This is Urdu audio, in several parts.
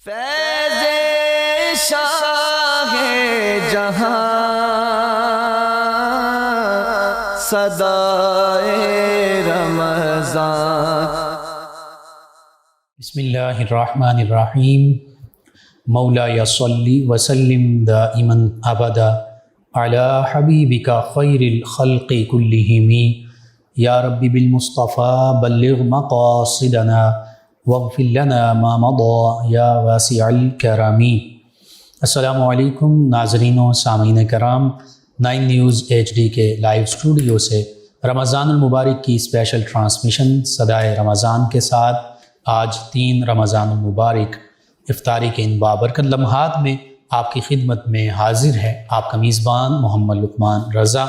فیض شاہ جہاں صدائے رمضان۔ بسم اللہ الرحمن الرحیم۔ مولا صلی وسلم دائما ابدا علی حبیبک خیر الخلق کلہم، یا رب بالمصطفیٰ بلغ مقاصدنا واغفر لنا ما مضى یا واسع الکرم۔ السلام علیکم ناظرین و سامعین کرام، 9 نیوز HD کے لائیو اسٹوڈیو سے رمضان المبارک کی اسپیشل ٹرانسمیشن صدائے رمضان کے ساتھ آج 3 رمضان المبارک افطاری کے ان بابرکت لمحات میں آپ کی خدمت میں حاضر ہے آپ کا میزبان محمد لقمان رضا۔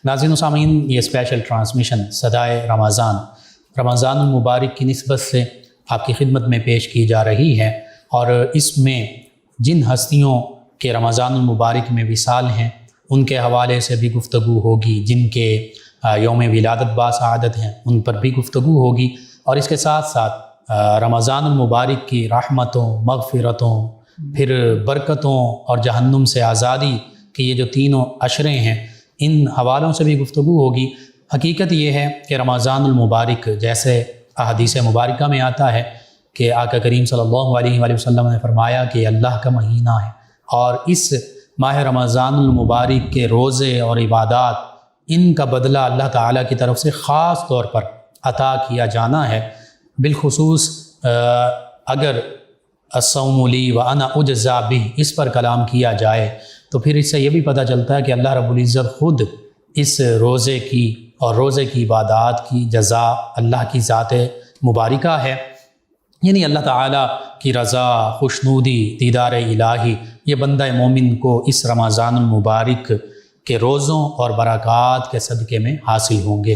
ناظرین و سامعین، یہ اسپیشل ٹرانسمیشن صدائے رمضان المبارک کی نسبت سے آپ کی خدمت میں پیش کی جا رہی ہے، اور اس میں جن ہستیوں کے رمضان المبارک میں وصال ہیں ان کے حوالے سے بھی گفتگو ہوگی، جن کے یوم ولادت باسعادت ہیں ان پر بھی گفتگو ہوگی، اور اس کے ساتھ ساتھ رمضان المبارک کی رحمتوں، مغفرتوں، پھر برکتوں اور جہنم سے آزادی کے یہ جو تینوں عشرے ہیں ان حوالوں سے بھی گفتگو ہوگی۔ حقیقت یہ ہے کہ رمضان المبارک جیسے احادیث مبارکہ میں آتا ہے کہ آقا کریم صلی اللہ علیہ وآلہ وسلم نے فرمایا کہ اللہ کا مہینہ ہے، اور اس ماہ رمضان المبارک کے روزے اور عبادات ان کا بدلہ اللہ تعالیٰ کی طرف سے خاص طور پر عطا کیا جانا ہے۔ بالخصوص اگر الصوم لی وانا اجزی بہ اس پر کلام کیا جائے تو پھر اس سے یہ بھی پتہ چلتا ہے کہ اللہ رب العزت خود اس روزے کی اور روزے کی عبادات کی جزا اللہ کی ذات مبارکہ ہے، یعنی اللہ تعالیٰ کی رضا، خوشنودی، دیدار الہی یہ بندہ مومن کو اس رمضان المبارک کے روزوں اور برکات کے صدقے میں حاصل ہوں گے۔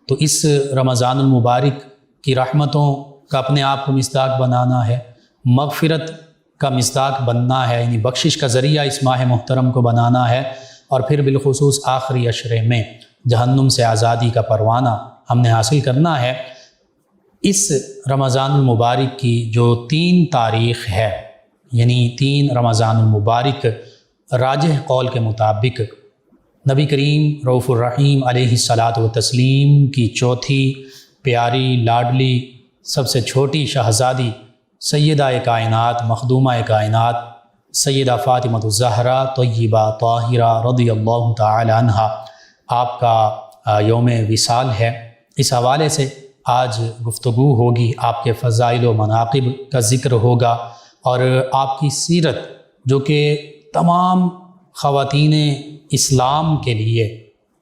تو اس رمضان المبارک کی رحمتوں کا اپنے آپ کو مصداق بنانا ہے، مغفرت کا مصداق بننا ہے، یعنی بخشش کا ذریعہ اس ماہ محترم کو بنانا ہے، اور پھر بالخصوص آخری عشرے میں جہنم سے آزادی کا پروانہ ہم نے حاصل کرنا ہے۔ اس رمضان المبارک کی جو 3 تاریخ ہے، یعنی 3 رمضان المبارک راجح قول کے مطابق نبی کریم رؤوف الرحیم علیہ الصلاۃ والتسلیم کی چوتھی پیاری لاڈلی سب سے چھوٹی شہزادی سیدہ کائنات مخدومہ کائنات سیدہ فاطمۃ الزہرا طیبہ طاہرہ رضی اللہ تعالی عنہا آپ کا یوم وصال ہے۔ اس حوالے سے آج گفتگو ہوگی، آپ کے فضائل و مناقب کا ذکر ہوگا، اور آپ کی سیرت جو کہ تمام خواتین اسلام کے لیے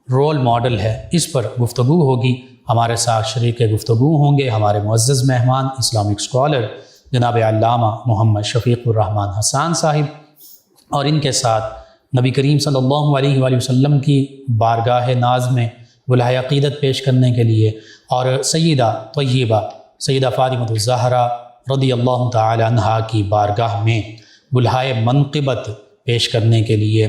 رول ماڈل ہے اس پر گفتگو ہوگی۔ ہمارے ساتھ شریک گفتگو ہوں گے ہمارے معزز مہمان اسلامک اسکالر جناب علامہ محمد شفیق الرحمن حسان صاحب، اور ان کے ساتھ نبی کریم صلی اللہ علیہ وآلہ وسلم کی بارگاہ ناز میں بلہۂ عقیدت پیش کرنے کے لیے، اور سیدہ طیبہ سیدہ فاطمۃ الزہرا رضی اللہ تعالی عنہا کی بارگاہ میں بلہۂ منقبت پیش کرنے کے لیے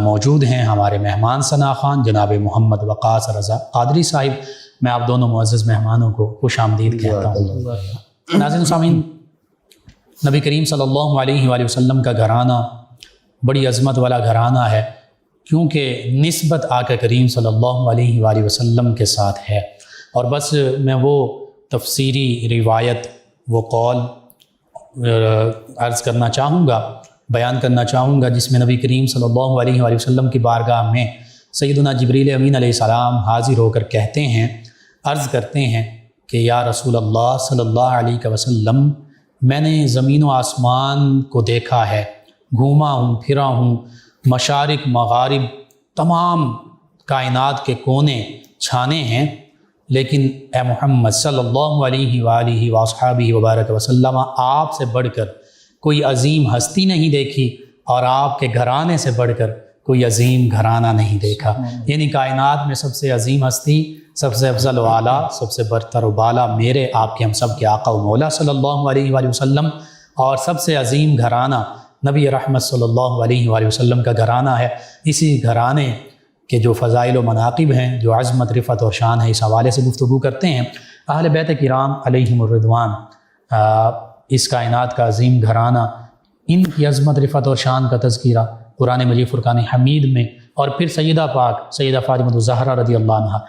موجود ہیں ہمارے مہمان ثنا خان جناب محمد وقاص رضا قادری صاحب۔ میں آپ دونوں معزز مہمانوں کو خوش آمدید کہتا ہوں۔ ناظرین سامعین، نبی کریم صلی اللہ علیہ وآلہ وسلم کا گھرانہ بڑی عظمت والا گھرانہ ہے، کیونکہ نسبت آقا کریم صلی اللہ علیہ وآلہ وسلم کے ساتھ ہے، اور بس میں وہ تفسیری روایت، وہ قول عرض کرنا چاہوں گا، بیان کرنا چاہوں گا، جس میں نبی کریم صلی اللہ علیہ وآلہ وسلم کی بارگاہ میں سیدنا جبریل امین علیہ السلام حاضر ہو کر کہتے ہیں، عرض کرتے ہیں کہ یا رسول اللہ صلی اللہ علیہ وسلم، میں نے زمین و آسمان کو دیکھا ہے، گھوما ہوں، پھرا ہوں، مشارق مغارب تمام کائنات کے کونے چھانے ہیں، لیکن اے محمد صلی اللہ علیہ وآلہ وصحبہ وبارک وسلم، آپ سے بڑھ کر کوئی عظیم ہستی نہیں دیکھی، اور آپ کے گھرانے سے بڑھ کر کوئی عظیم گھرانہ نہیں دیکھا۔ یعنی کائنات میں سب سے عظیم ہستی، سب سے افضل و اعلیٰ، سب سے برتر و بالا میرے آپ کے ہم سب کے آقا و مولا صلی اللہ علیہ وآلہ وسلم، اور سب سے عظیم گھرانہ نبی رحمت صلی اللہ علیہ وآلہ وسلم کا گھرانہ ہے۔ اسی گھرانے کے جو فضائل و مناقب ہیں، جو عظمت، رفعت اور شان ہے، اس حوالے سے گفتگو کرتے ہیں۔ اہل بیت کرام علیہم الرضوان اس کائنات کا عظیم گھرانہ ان کی عظمت رفعت اور شان کا تذکرہ قرآن مجید فرقان حمید میں، اور پھر سیدہ پاک سیدہ فاطمہ الزہرا رضی اللہ عنہا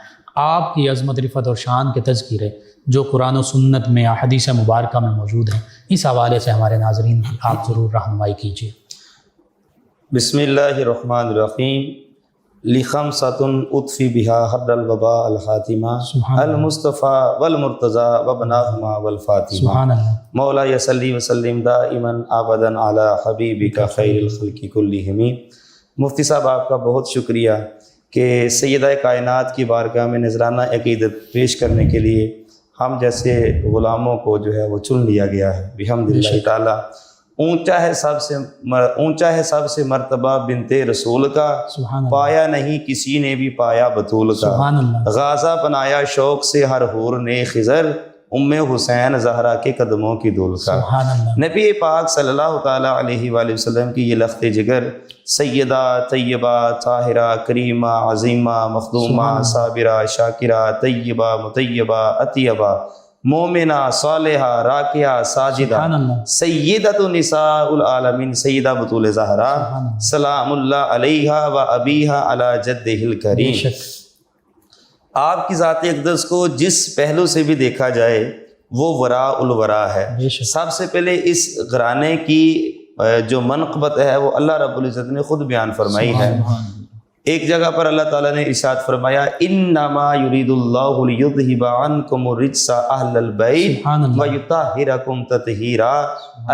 آپ کی عظمت رفعت اور شان کے تذکرے جو قرآن و سنت میں یا حدیث مبارکہ میں موجود ہیں، اس حوالے سے ہمارے ناظرین کی آپ ضرور رہنمائی کیجیے۔ بسم اللہ الرحمن الرحیم۔ لخمسۃ اطفی بہا حر الوباء الحاتمہ المصطفیٰ والمرتضیٰ وابناہما والفاطمہ۔ سبحان اللہ۔ مولا صلی وسلم دائما ابدا علی حبیبک خیر الخلق کلہم۔ مفتی صاحب آپ کا بہت شکریہ کہ سیدہ کائنات کی بارگاہ میں نذرانہ عقیدت پیش کرنے کے لیے ہم جیسے غلاموں کو جو ہے وہ چن لیا گیا ہے بحمداللہ تعالیٰ۔ اونچا ہے سب سے مرتبہ بنت رسول کا، پایا نہیں کسی نے بھی پایا بطول کا۔ غازہ بنایا شوق سے ہر حور نے خضر، ام حسین زہرا کے قدموں کی دول کا۔ نبی پاک صلی اللہ تعالیٰ علیہ وآلہ وسلم کی یہ لخت جگر سیدہ طیبہ طاہرہ کریمہ عظیمہ مخدومہ صابرہ شاکرہ طیبہ مطیبہ اطیبہ مومنہ صالحہ راکعہ ساجدہ سیدۃ نساء العالمین سیدہ بطول زہرا سلام اللہ علیہا و ابیہا علی جدہ الکریم۔ آپ کی ذات اقدس کو جس پہلو سے بھی دیکھا جائے وہ وراء الورا ہے۔ سب سے پہلے اس گھرانے کی جو منقبت ہے وہ اللہ رب العزت نے خود بیان فرمائی ہے۔ ایک جگہ پر اللہ تعالیٰ نے ارشاد فرمایا انما یرید اللہ لیذھب عنکم الرجس اہل البیت ویطہرکم تطہیرا۔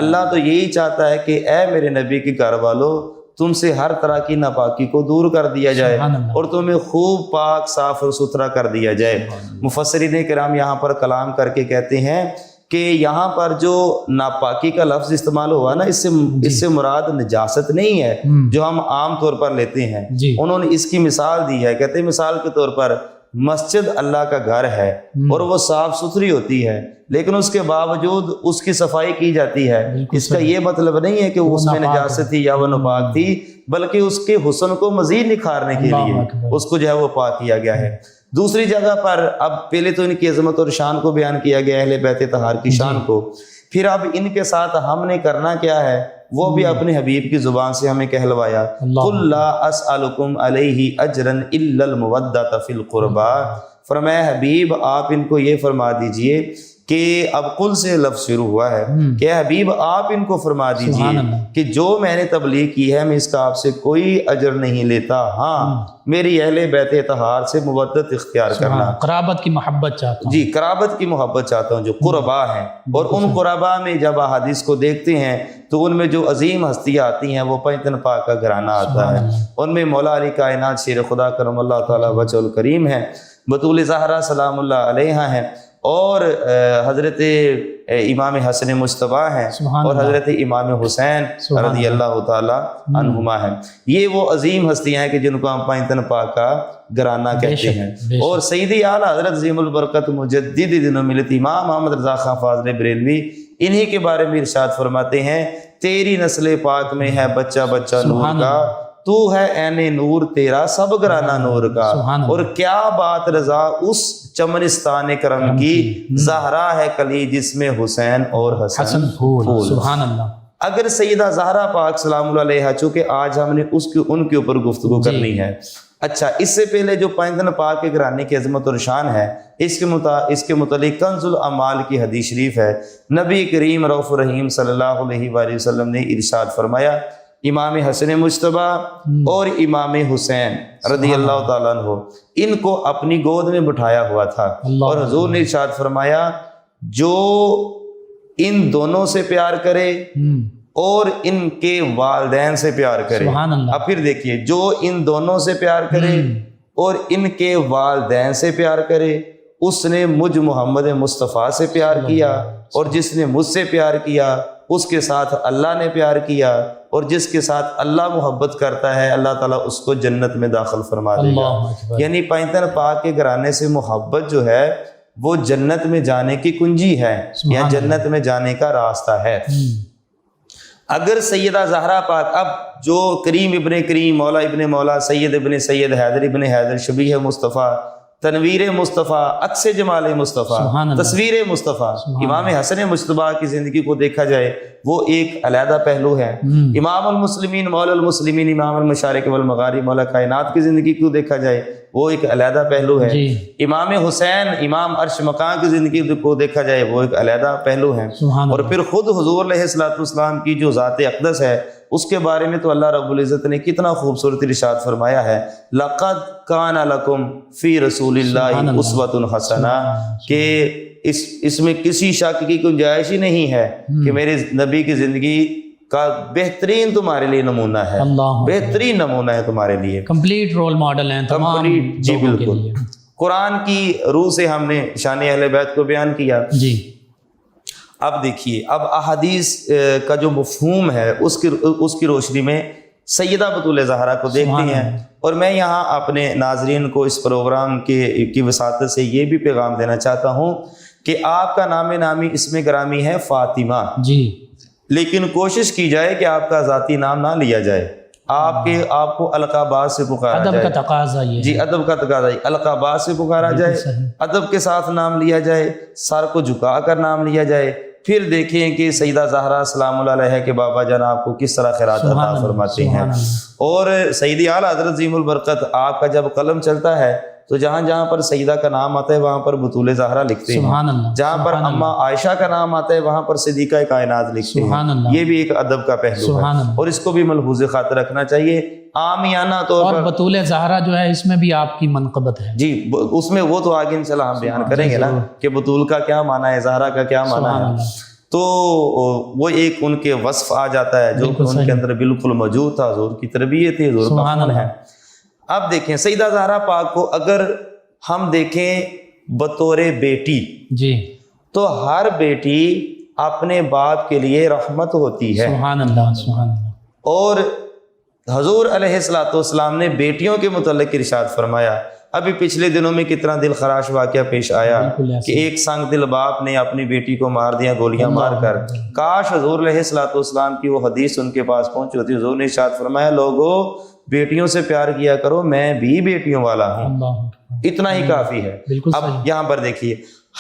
اللہ تو یہی چاہتا ہے کہ اے میرے نبی کے گھر والوں تم سے ہر طرح کی ناپاکی کو دور کر دیا جائے اور تمہیں خوب پاک صاف اور ستھرا کر دیا جائے۔ مفسرین کرام یہاں پر کلام کر کے کہتے ہیں کہ یہاں پر جو ناپاکی کا لفظ استعمال ہوا نا اس سے مراد نجاست نہیں ہے جو ہم عام طور پر لیتے ہیں۔ انہوں نے اس کی مثال دی ہے، کہتے ہیں مثال کے طور پر مسجد اللہ کا گھر ہے اور وہ صاف ستھری ہوتی ہے لیکن اس کے باوجود اس کی صفائی کی جاتی ہے۔ اس کا یہ مطلب نہیں ہے کہ اس میں نجاست تھی یا وہ ناپاک تھی، بلکہ اس کے حسن کو مزید نکھارنے کے لیے اس کو جو ہے وہ پاک کیا گیا ہے۔ دوسری جگہ پر اب پہلے تو ان کی عظمت اور شان کو بیان کیا گیا اہل بیت طہار کی شان کو، پھر اب ان کے ساتھ ہم نے کرنا کیا ہے وہ بھی اپنے حبیب کی زبان سے ہمیں کہلوایا۔ قل لا اسألکم علیہ اجرا الا المودۃ فی القربى۔ فرمایا حبیب آپ ان کو یہ فرما دیجئے کہ اب قل سے لفظ شروع ہوا ہے کہ حبیب آپ ان کو فرما دیجئے کہ جو میں نے تبلیغ کی ہے میں اس کا آپ سے کوئی اجر نہیں لیتا، ہاں میری اہل بیت طہار سے مودت اختیار کرنا، قرابت کی محبت چاہتا ہوں۔ جی قرابت کی محبت چاہتا ہوں جو قربا ہیں، اور ان قربا میں جب احادیث کو دیکھتے ہیں تو ان میں جو عظیم ہستیاں آتی ہیں وہ پنجتن پاک کا گھرانہ آتا ہے۔ ان میں مولا علی کائنات شیر خدا کرم اللہ تعالیٰ وجہ الکریم ہے، بطول زہرا سلام اللہ علیہا ہیں، اور حضرت امام حسن مجتبیٰ ہیں اور حضرت امام حسین رضی اللہ تعالیٰ عنہما ہیں۔ یہ وہ عظیم ہستیاں ہیں کہ جن کو ہم پنجتن پاک کا گھرانہ کہتے ہیں۔ اور سیدی اعلیٰ حضرت عظیم البرکت مجدد دین و ملت امام محمد رضا خان فاضل بریلوی انہی کے بارے میں ارشاد فرماتے ہیں تیری نسل پاک میں ہے بچہ بچہ نور کا، تو ہے عین نور تیرا سب گھرانہ نور کا، اور کیا بات رضا اس چمنستان کرم کی، زہرا ہے کلی جس میں حسین اور حسن پھول۔ سبحان اللہ۔ اگر سیدہ زہرا پاک سلام اللہ علیہا چونکہ آج ہم نے ان کے اوپر گفتگو کرنی ہے، اچھا اس سے پہلے جو پنجتن پاک کے گھرانے کی عظمت اور شان ہے اس کے متعلق کنز الاعمال کی حدیث شریف ہے۔ نبی کریم رؤوف رحیم صلی اللہ علیہ وآلہ وسلم نے ارشاد فرمایا امام حسن مجتبیٰ اور امام حسین رضی اللہ تعالیٰ عنہ ان کو اپنی گود میں بٹھایا ہوا تھا، اور حضور نے ارشاد فرمایا جو ان دونوں سے پیار کرے اور ان کے والدین سے پیار کرے، اب پھر دیکھیے جو ان دونوں سے پیار کرے اور ان کے والدین سے پیار کرے اس نے مجھ محمد مصطفیٰ سے پیار کیا، اور جس نے مجھ سے پیار کیا اس کے ساتھ اللہ نے پیار کیا، اور جس کے ساتھ اللہ محبت کرتا ہے اللہ تعالیٰ اس کو جنت میں داخل فرما دے گا۔ یعنی پنجتن پاک کے گھرانے سے محبت جو ہے وہ جنت میں جانے کی کنجی ہے یا جنت میں جانے کا راستہ ہے۔ اگر سیدہ زہرا پاک اب جو کریم ابن کریم مولا ابن مولا سید ابن سید حیدر ابن حیدر شبیہ مصطفیٰ تنویر مصطفیٰ، عکس جمال مصطفیٰ، سبحان اللہ، تصویر مصطفیٰ، سبحان امام حسن مجتبیٰ کی زندگی کو دیکھا جائے وہ ایک علیحدہ پہلو ہے۔ امام المسلمین مولا المسلمین امام المشارق والمغارب مولا کائنات کی زندگی کو دیکھا جائے وہ ایک علیحدہ پہلو ہے۔ جی امام حسین امام عرش مقام کی زندگی کو دیکھا جائے وہ ایک علیحدہ پہلو ہے۔ سبحان اور اللہ، پھر خود حضور علیہ الصلوۃ والسلام کی جو ذات اقدس ہے اس کے بارے میں تو اللہ رب العزت نے کتنا خوبصورت ارشاد فرمایا ہے، لقد کان لکم فی رسول اللہ اسوۃ حسنہ، کہ اس میں کسی شک کی گنجائش ہی نہیں ہے کہ میرے نبی کی زندگی کا بہترین تمہارے لیے نمونہ ہے، اللہ بہترین نمونہ ہے تمہارے لیے، کمپلیٹ رول ماڈل ہیں تمام کمپلیٹ۔ جی لوگوں کے بالکل، لیے۔ قرآن کی روح سے ہم نے شان اہل بیت کو بیان کیا۔ جی اب دیکھیے، اب احادیث کا جو مفہوم ہے اس کی روشنی میں سیدہ بطول زہرا کو دیکھتے ہیں، اور میں یہاں اپنے ناظرین کو اس پروگرام کی وساطت سے یہ بھی پیغام دینا چاہتا ہوں کہ آپ کا نام نامی اسم گرامی ہے فاطمہ، جی لیکن کوشش کی جائے کہ آپ کا ذاتی نام نہ لیا جائے، آپ کو القابات سے پکارا ادب جائے۔ کا تقاضا یہ جی ادب کا تقاضا، القابات سے پکارا جائے، ادب کے ساتھ نام لیا جائے، سر کو جھکا کر نام لیا جائے، پھر دیکھیں کہ سیدہ زہرا سلام اللہ علیہ کے بابا جان آپ کو کس طرح خیرات عطا فرماتے ہیں۔ اور سیدی اعلیٰ حضرت عظیم البرکت آپ کا جب قلم چلتا ہے تو جہاں جہاں پر سیدہ کا نام آتا ہے وہاں پر بطول زہرا لکھتے ہیں، جہاں پر اماں عائشہ کا نام آتا ہے وہاں پر صدیقہ کائنات لکھتے ہیں۔ یہ بھی ایک ادب کا پہلو ہے اور اس کو بھی ملحوظ خاطر رکھنا چاہیے۔ عامیانہ طور پر اور بطول زہرا جو ہے اس میں بھی آپ کی منقبت ہے۔ جی اس میں وہ تو آگے انشاءاللہ ہم بیان کریں گے نا کہ بطول کا کیا معنی ہے، زہرا کا کیا معنی ہے، تو وہ ایک ان کے وصف آ جاتا ہے جو ان کے اندر بالکل موجود تھا، حضور کی تربیت تھی، حضور کا فن ہے۔ اب دیکھیں سیدہ زہرا پاک کو اگر ہم دیکھیں بطور بیٹی، جی تو ہر بیٹی اپنے باپ کے لیے رحمت ہوتی ہے، سبحان اللہ سبحان اللہ۔ اور حضور علیہ الصلوۃ والسلام نے بیٹیوں کے متعلق ارشاد فرمایا، ابھی پچھلے دنوں میں کتنا دل خراش واقعہ پیش آیا کہ ایک سنگ دل باپ نے اپنی بیٹی کو مار دیا گولیاں مار کر۔ کاش حضور علیہ الصلوۃ والسلام کی وہ حدیث ان کے پاس پہنچی ہوتی۔ حضور نے ارشاد فرمایا، لوگو بیٹیوں سے پیار کیا کرو، میں بھی بیٹیوں والا ہوں، اتنا ہی کافی ہے۔ اب یہاں پر دیکھیے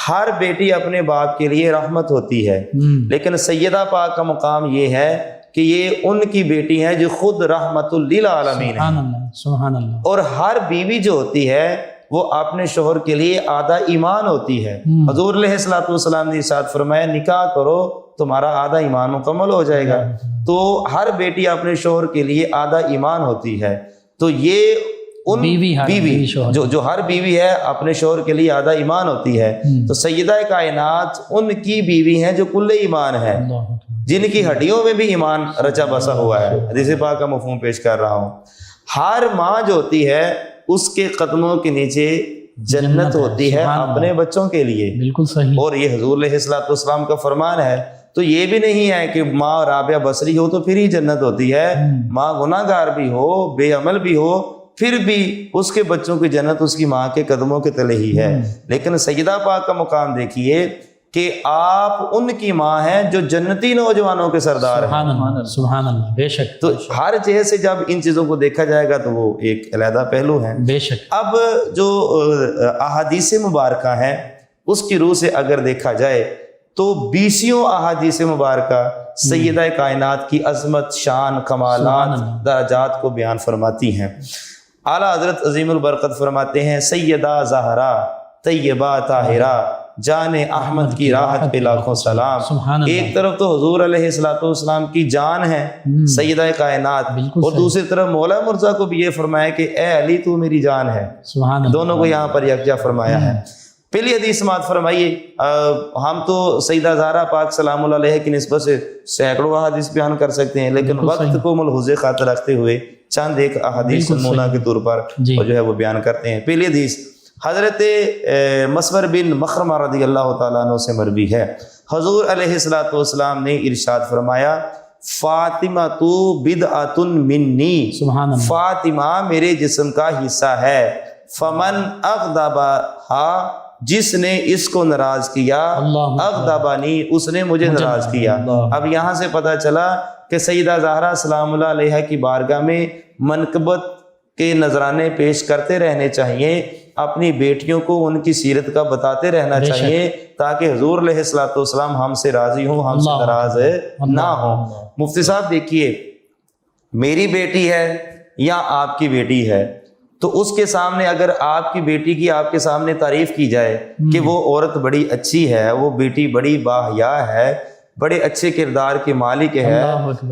ہر بیٹی اپنے باپ کے لیے رحمت ہوتی ہے، لیکن سیدہ پاک کا مقام یہ ہے کہ یہ ان کی بیٹی ہے جو خود رحمت للعالمین ہے۔ سبحان اللہ۔ اور ہر بیوی جو ہوتی ہے وہ اپنے شوہر کے لیے آدھا ایمان ہوتی ہے۔ حضور علیہ الصلوۃ والسلام نے ارشاد فرمایا، نکاح کرو تمہارا آدھا ایمان مکمل ہو جائے گا۔ تو ہر بیٹی اپنے شوہر کے لیے آدھا ایمان ہوتی ہے۔ تو یہ ان بیوی جو ہر بیوی ہے اپنے شوہر کے لیے آدھا ایمان ہوتی ہے، تو سیدہ کائنات ان کی بیوی ہیں جو کل ایمان ہے، جن کی ہڈیوں میں بھی ایمان رچا بسا ہوا ہے۔ حدیث پاک کا مفہوم پیش کر رہا ہوں۔ ہر ماں جو ہوتی ہے اس کے قدموں کے نیچے جنت ہوتی ہے اپنے بچوں کے لیے، بالکل صحیح۔ اور یہ حضور علیہ الصلوۃ والسلام کا فرمان ہے۔ تو یہ بھی نہیں ہے کہ ماں رابعہ بصری ہو تو پھر ہی جنت ہوتی ہے، ماں گناہ گار بھی ہو، بے عمل بھی ہو، پھر بھی اس کے بچوں کی جنت اس کی ماں کے قدموں کے تلے ہی ہے۔ لیکن سیدہ پاک کا مقام دیکھیے کہ آپ ان کی ماں ہیں جو جنتی نوجوانوں کے سردار ہیں۔ سبحان اللہ، بے شک۔ تو ہر جہت سے جب ان چیزوں کو دیکھا جائے گا تو وہ ایک علیحدہ پہلو ہے، بے شک۔ اب جو احادیث مبارکہ ہیں اس کی روح سے اگر دیکھا جائے تو 20 احادیث مبارکہ سیدہ کائنات کی عظمت، شان، کمالات، درجات کو بیان فرماتی ہیں۔ اعلیٰ حضرت عظیم البرکت فرماتے ہیں، سیدہ زہرا طیبہ طاہرہ جان احمد کی راحت پہ لاکھوں سلام۔ ایک طرف تو حضور علیہ الصلوۃ والسلام کی جان ہے سیدہ کائنات، اور دوسری طرف مولا مرزا کو بھی یہ فرمایا کہ اے علی تو میری جان ہے، دونوں کو یہاں پر یکجا فرمایا ہے۔ پہلی حدیث سماعت فرمائیے، ہم تو سیدہ زہرا پاک سلام اللہ علیہ کی نسبت سے سینکڑوں احادیث بیان کر سکتے ہیں، لیکن وقت کو ملحوظ خاطر رکھتے ہوئے چند ایک احادیث نمونہ کے طور پر جو ہے وہ بیان کرتے ہیں۔ پہلی حدیث حضرت مسور بن مخرمہ رضی اللہ تعالیٰ عنہ سے مروی ہے، حضور علیہ الصلوۃ والسلام نے ارشاد فرمایا، فاطمہ تو بدعۃ منی، فاطمہ میرے جسم کا حصہ ہے، فمن اغضبہا، جس نے اس کو ناراض کیا، اغضبنی، اس نے مجھے ناراض کیا۔ اب یہاں سے پتہ چلا کہ سیدہ زہرا سلام اللہ علیہ کی بارگاہ میں منقبت کے نذرانے پیش کرتے رہنے چاہیے۔ اپنی بیٹیوں کو ان کی سیرت کا بتاتے رہنا چاہیے تاکہ حضور علیہ الصلوۃ والسلام ہم سے راضی ہوں، ہم سے ناراض نہ ہوں۔ مفتی صاحب دیکھیے، میری بیٹی ہے یا آپ کی بیٹی ہے، تو اس کے سامنے اگر آپ کی بیٹی کی آپ کے سامنے تعریف کی جائے کہ وہ عورت بڑی اچھی ہے، وہ بیٹی بڑی باحیا ہے، بڑے اچھے کردار کی مالک ہے،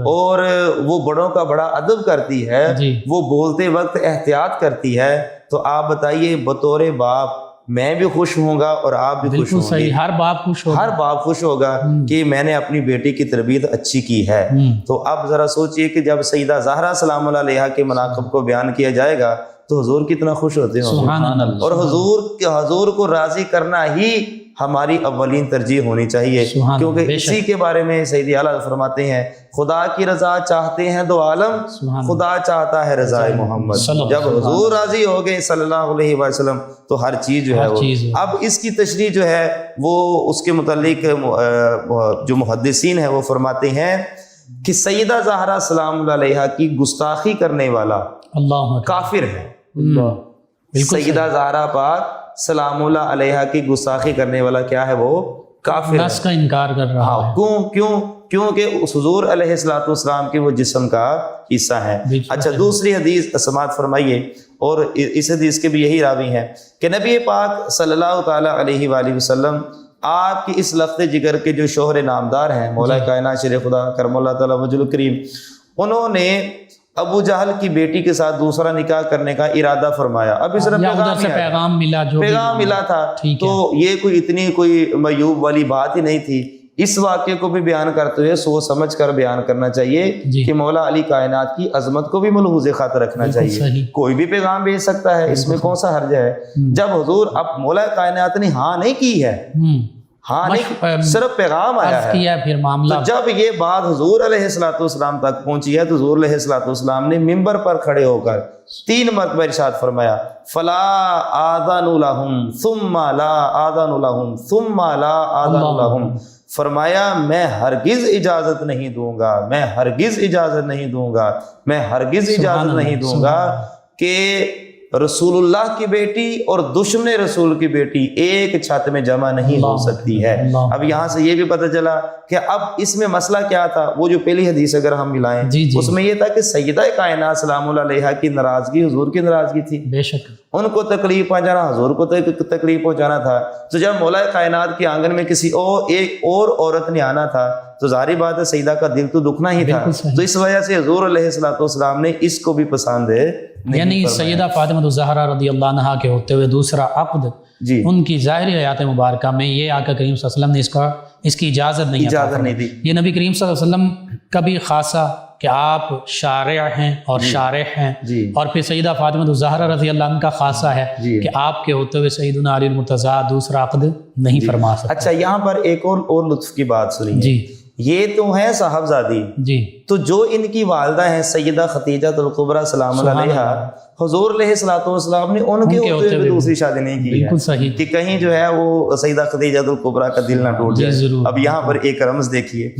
اور وہ بڑوں کا بڑا ادب کرتی ہے، وہ بولتے وقت احتیاط کرتی ہے، تو آپ بتائیے بطور باپ میں بھی خوش ہوں گا اور آپ بھی خوش ہوں گے، ہر باپ خوش ہوگا، ہر باپ خوش ہوگا کہ میں نے اپنی بیٹی کی تربیت اچھی کی ہے۔ تو اب ذرا سوچئے کہ جب سیدہ زہرا سلام اللہ علیہا کے مناقب کو بیان کیا جائے گا تو حضور کتنا خوش ہوتے ہوں گے، اور حضور کو راضی کرنا ہی ہماری اولین ترجیح ہونی چاہیے، کیونکہ اسی کے بارے میں سیدی اعلیٰ فرماتے ہیں خدا کی رضا چاہتے ہیں دو عالم، خدا چاہتا ہے رضا محمد۔ جب حضور راضی ہو گئے صلی اللہ علیہ وسلم تو ہر چیز جو ہے وہ، اب اس کی تشریح جو ہے وہ اس کے متعلق جو محدثین ہیں وہ فرماتے ہیں کہ سیدہ زہرا سلام اللہ علیہا کی گستاخی کرنے والا کافر ہے۔ سیدہ زہرا پاک سلام اللہ علیہا کی گستاخی کرنے والا کیا ہے؟ وہ کافر ہے، نس کا انکار کر رہا ہے۔ کیونکہ حضور علیہ الصلوۃ والسلام کے وہ جسم کا حصہ ہے۔ اچھا، دوسری حدیث سماعت فرمائیے، اور اس حدیث کے بھی یہی راوی ہیں کہ نبی پاک صلی اللہ تعالی علیہ وآلہ وسلم آپ کی اس لخت جگر کے جو شوہر نامدار ہیں مولا کائنات شیر خدا کرم اللہ تعالی وجہ الکریم، انہوں نے ابو جہل کی بیٹی کے ساتھ دوسرا نکاح کرنے کا ارادہ فرمایا۔ اب اس پیغام ملا تھا، تو یہ کوئی معیوب والی بات ہی نہیں تھی۔ اس واقعے کو بھی بیان کرتے ہوئے سوچ سمجھ کر بیان کرنا چاہیے کہ مولا علی کائنات کی عظمت کو بھی ملحوظ خاطر رکھنا چاہیے۔ کوئی بھی پیغام بھیج سکتا ہے، اس میں کون سا حرج ہے؟ جب حضور اب مولا کائنات نے ہاں نہیں کی ہے، ہاں نہیں، صرف پیغام آیا ہے، پھر معاملہ جب یہ بات حضور علیہ الصلوۃ والسلام تک پہنچی ہے تو حضور علیہ الصلوۃ والسلام نے منبر پر کھڑے ہو کر 3 مرتبہ ارشاد فرمایا، فلا آذن لہم ثم لا آذن لہم ثم لا آذن لہم، فرمایا میں ہرگز اجازت نہیں دوں گا، میں ہرگز اجازت نہیں دوں گا، میں ہرگز اجازت نہیں دوں گا کہ رسول اللہ کی بیٹی اور دشمن رسول کی بیٹی ایک چھت میں جمع نہیں ہو سکتی ہے۔ اب یہاں سے یہ بھی پتہ چلا کہ اب اس میں مسئلہ کیا تھا۔ وہ جو پہلی حدیث اگر ہم ملائیں اس میں یہ تھا کہ سیدہ کائنات سلام اللہ علیہا کی ناراضگی حضور کی ناراضگی تھی، بے شک ان کو تکلیف پہنچانا حضور کو تکلیف پہنچانا تھا۔ تو جب مولا کائنات کے آنگن میں کسی ایک اور عورت نے آنا تھا تو ظاہری بات ہے سیدہ کا دل تو دکھنا ہی تھا، تو اس وجہ سے حضور علیہ الصلوۃ والسلام نے اس کو بھی پسند ہے، یعنی سیدہ فاطمہ الزہرا رضی اللہ عنہا کے ہوتے ہوئے دوسرا عقد ان کی ظاہری حیات مبارکہ میں یہ آقا کریم صلی اللہ علیہ وسلم نے اس کی اجازت نہیں دی۔ یہ نبی کریم صلی اللہ علیہ وسلم کا بھی خاصہ کہ آپ شارع ہیں اور شارح ہیں، اور پھر سیدہ فاطمہ الزہرا رضی اللہ عنہ کا خاصہ ہے کہ آپ کے ہوتے ہوئے سیدنا علی المرتضیٰ دوسرا عقد نہیں فرما سکتے۔ اچھا، یہاں پر ایک اور لطف کی بات سنیے، یہ تو ہے صاحبزادی، تو جو ان کی والدہ ہیں سیدہ خدیجہ الکبریٰ سلام اللہ علیہا، حضور علیہ الصلوۃ والسلام نے ان کے ہوتے ہوئے دوسری شادی نہیں کی ہے کہ کہیں جو ہے وہ سیدہ خدیجہ الکبریٰ کا دل نہ ٹوٹ جائے۔ اب یہاں پر ایک رمز دیکھیے،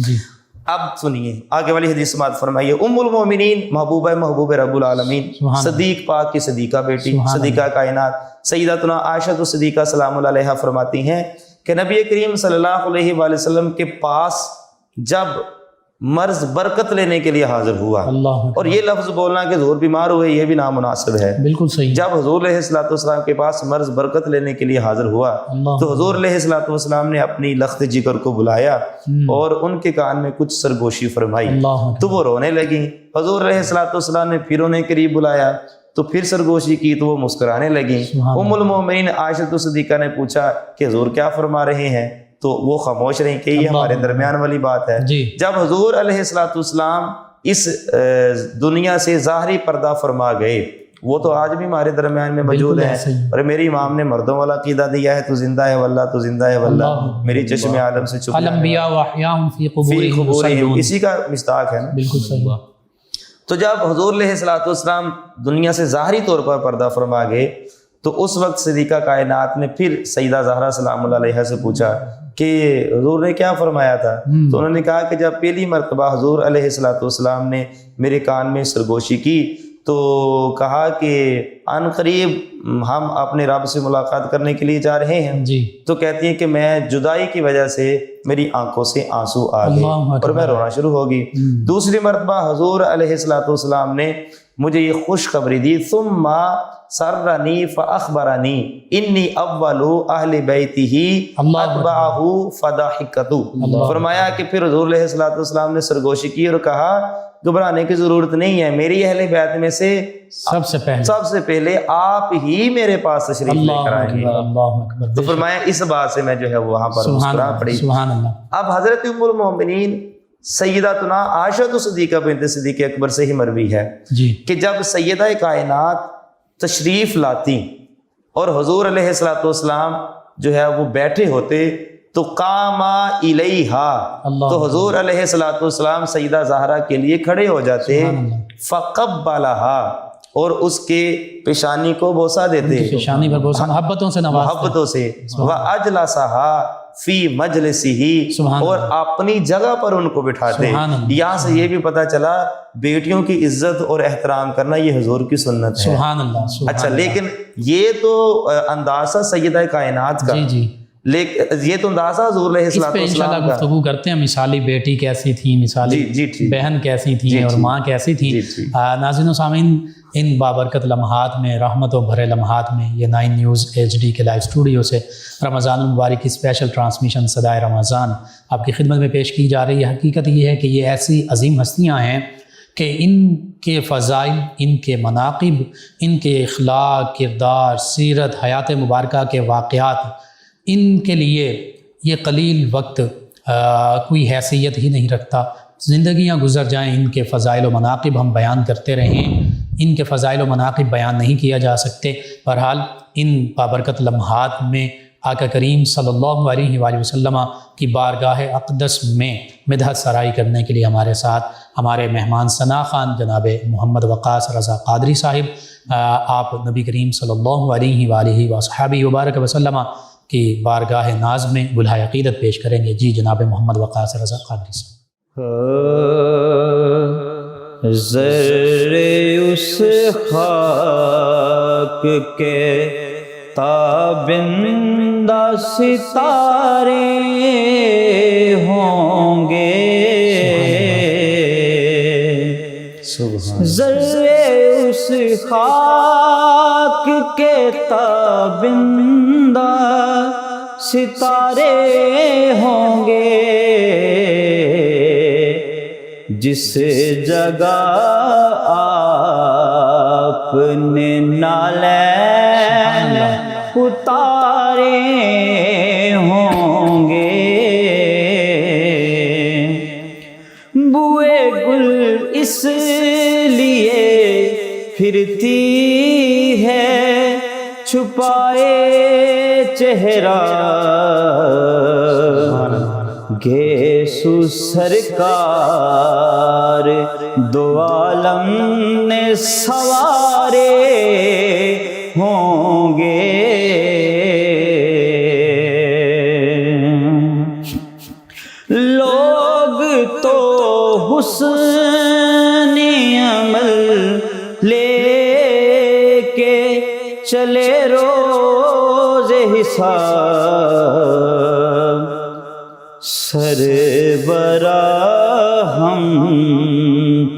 اب سنیے آگے والی حدیث سماعت فرمائیے۔ ام المومنین محبوب رب العالمین، صدیق پاک کی صدیقہ بیٹی، صدیقہ کائنات سیدتنا عائشہ صدیقہ سلام اللہ علیہا فرماتی ہیں کہ نبی کریم صلی اللہ علیہ وآلہ وسلم کے پاس جب مرض برکت لینے کے لیے حاضر ہوا، اور یہ لفظ بولنا کہ حضور بیمار ہوئے یہ بھی نامناسب ہے، بالکل صحیح، جب حضور علیہ الصلوۃ والسلام کے پاس مرض برکت لینے کے لیے حاضر ہوا تو حضور علیہ الصلوۃ والسلام نے اپنی لخت جگر کو بلایا اور ان کے کان میں کچھ سرگوشی فرمائی تو وہ رونے لگیں۔ حضور علیہ الصلوۃ والسلام نے پھر انہیں قریب بلایا تو پھر سرگوشی کی تو وہ مسکرانے لگیں۔ ام المومنین عائشہ صدیقہ نے پوچھا کہ حضور کیا فرما رہے ہیں، تو وہ خاموش رہیں کہ یہ ہمارے درمیان والی بات ہے۔ جب حضور علیہ الصلوۃ والسلام اس دنیا سے ظاہری پردہ فرما گئے، وہ تو آج بھی ہمارے درمیان میں موجود ہیں، اور میرے امام نے مردوں والا عقیدہ دیا ہے، تو زندہ ہے واللہ، تو زندہ ہے واللہ، میری چشم عالم سے چھپ الانبیاء واحیاء فی قبورہم، اسی کا مصداق ہے نا، بالکل صحیح۔ تو جب حضور علیہ الصلوۃ والسلام دنیا سے ظاہری طور پر پردہ فرما گئے تو اس وقت صدیقہ کائنات نے پھر سیدہ زہرا سلام اللہ علیہا سے پوچھا کہ حضور نے کیا فرمایا تھا، تو انہوں نے کہا کہ جب پہلی مرتبہ حضور علیہ الصلوۃ والسلام نے میرے کان میں سرگوشی کی تو کہا کہ عن قریب ہم اپنے رب سے ملاقات کرنے کے لیے جا رہے ہیں. جی. تو کہتی ہیں کہ میں جدائی کی وجہ سے میری آنکھوں سے آنسو آ گئے اللہ اور میں رونا شروع ہو گئی. دوسری مرتبہ حضور علیہ الصلوۃ والسلام نے مجھے یہ خوشخبری دی. ثم سرنی فاخبرنی انی اول اہل بیتہ اتبعہ فضحکت. فرمایا کہ پھر حضور علیہ الصلوۃ والسلام نے سرگوشی کی اور کہا گھبرانے کی ضرورت نہیں ہے، میری اہل بیت میں سے سب سے پہلے آپ ہی میرے پاس تشریف لے کر آئیں گے. اللہ اکبر. تو فرمایا اس بات سے میں جو ہے وہاں پر مسکرا پڑی. سبحان اللہ. اب حضرت ام المومنین سیداتنا عائشہ صدیقہ بنت صدیق اکبر سے ہی مروی ہے جی کہ جب سیدہ کائنات تشریف لاتی اور حضور علیہ الصلوۃ والسلام جو ہے وہ بیٹھے ہوتے تو قام الیہا، تو حضور علیہ الصلوۃ والسلام سیدہ زہرا کے لیے کھڑے ہو جاتے، فقبلہا، اور اس کے پیشانی کو بوسہ دیتے، پیشانی پر بوسہ، محبتوں سے نوازتے، محبتوں سے، واجلسہا فی مجلسہ، اور اپنی جگہ پر ان کو بٹھاتے. یہاں سے یہ بھی پتہ چلا بیٹیوں کی عزت اور احترام کرنا یہ حضور کی سنت ہے. سبحان اللہ. اچھا، لیکن یہ تو اندازہ سیدہ کائنات کا، جی جی، لیکن یہ تو اندازہ حضور علیہ الصلوۃ والسلام کا. گفتگو کرتے ہیں مثالی بیٹی کیسی تھی، مثالی بہن کیسی تھی اور ماں کیسی تھی. ناظرین و سامعین، ان بابرکت لمحات میں، رحمت و بھرے لمحات میں، یہ 9 نیوز HD کے لائیو اسٹوڈیو سے رمضان المبارک کی اسپیشل ٹرانسمیشن صدائے رمضان آپ کی خدمت میں پیش کی جا رہی ہے. حقیقت یہ ہے کہ یہ ایسی عظیم ہستیاں ہیں کہ ان کے فضائل، ان کے مناقب، ان کے اخلاق، کردار، سیرت، حیات مبارکہ کے واقعات، ان کے لیے یہ قلیل وقت کوئی حیثیت ہی نہیں رکھتا. زندگیاں گزر جائیں، ان کے فضائل و مناقب ہم بیان کرتے رہیں، ان کے فضائل و مناقب بیان نہیں کیا جا سکتے. بہرحال ان بابرکت لمحات میں آقا کریم صلی اللہ علیہ وآلہ وسلم کی بارگاہ اقدس میں مدحت سرائی کرنے کے لیے ہمارے ساتھ ہمارے مہمان ثنا خان جناب محمد وقاص رضا قادری صاحب، آپ نبی کریم صلی اللہ علیہ وآلہ وصحبہ وبارک وسلم کی بارگاہ ناز میں گلہائے عقیدت پیش کریں گے. جی جناب محمد وقاص رضا قادری صاحب. ذرے اس خاک کے تابندہ ستارے ہوں گے، ذرے اس خاک کے تابندہ ستارے ہوں گے، جس جگہ آپ نے نالین اتارے ہوں گے. بوئے گل اس لیے پھرتی ہے چھپائے چہرہ، گیسو سرکار دو عالم نے سوارے ہوں گے. لوگ تو حسن عمل لے کے چلے روز حساب، سربراہ ہم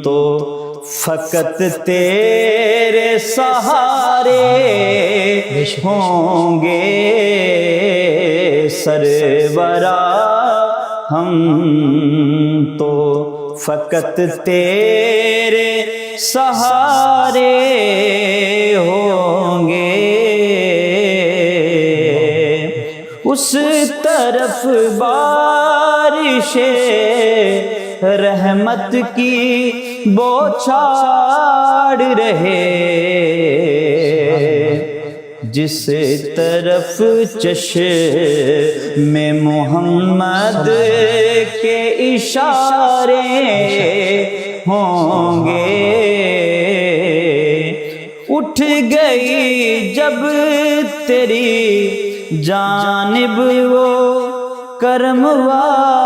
تو فقط تیرے سہارے ہوں گے، سربراہ ہم تو فقط تیرے سہارے ہوں گے. اس طرف بارش رحمت کی بوچھاڑ رہے، جس طرف چشم محمد کے اشارے ہوں گے. اٹھ گئی جب تیری جانب وہ کرموار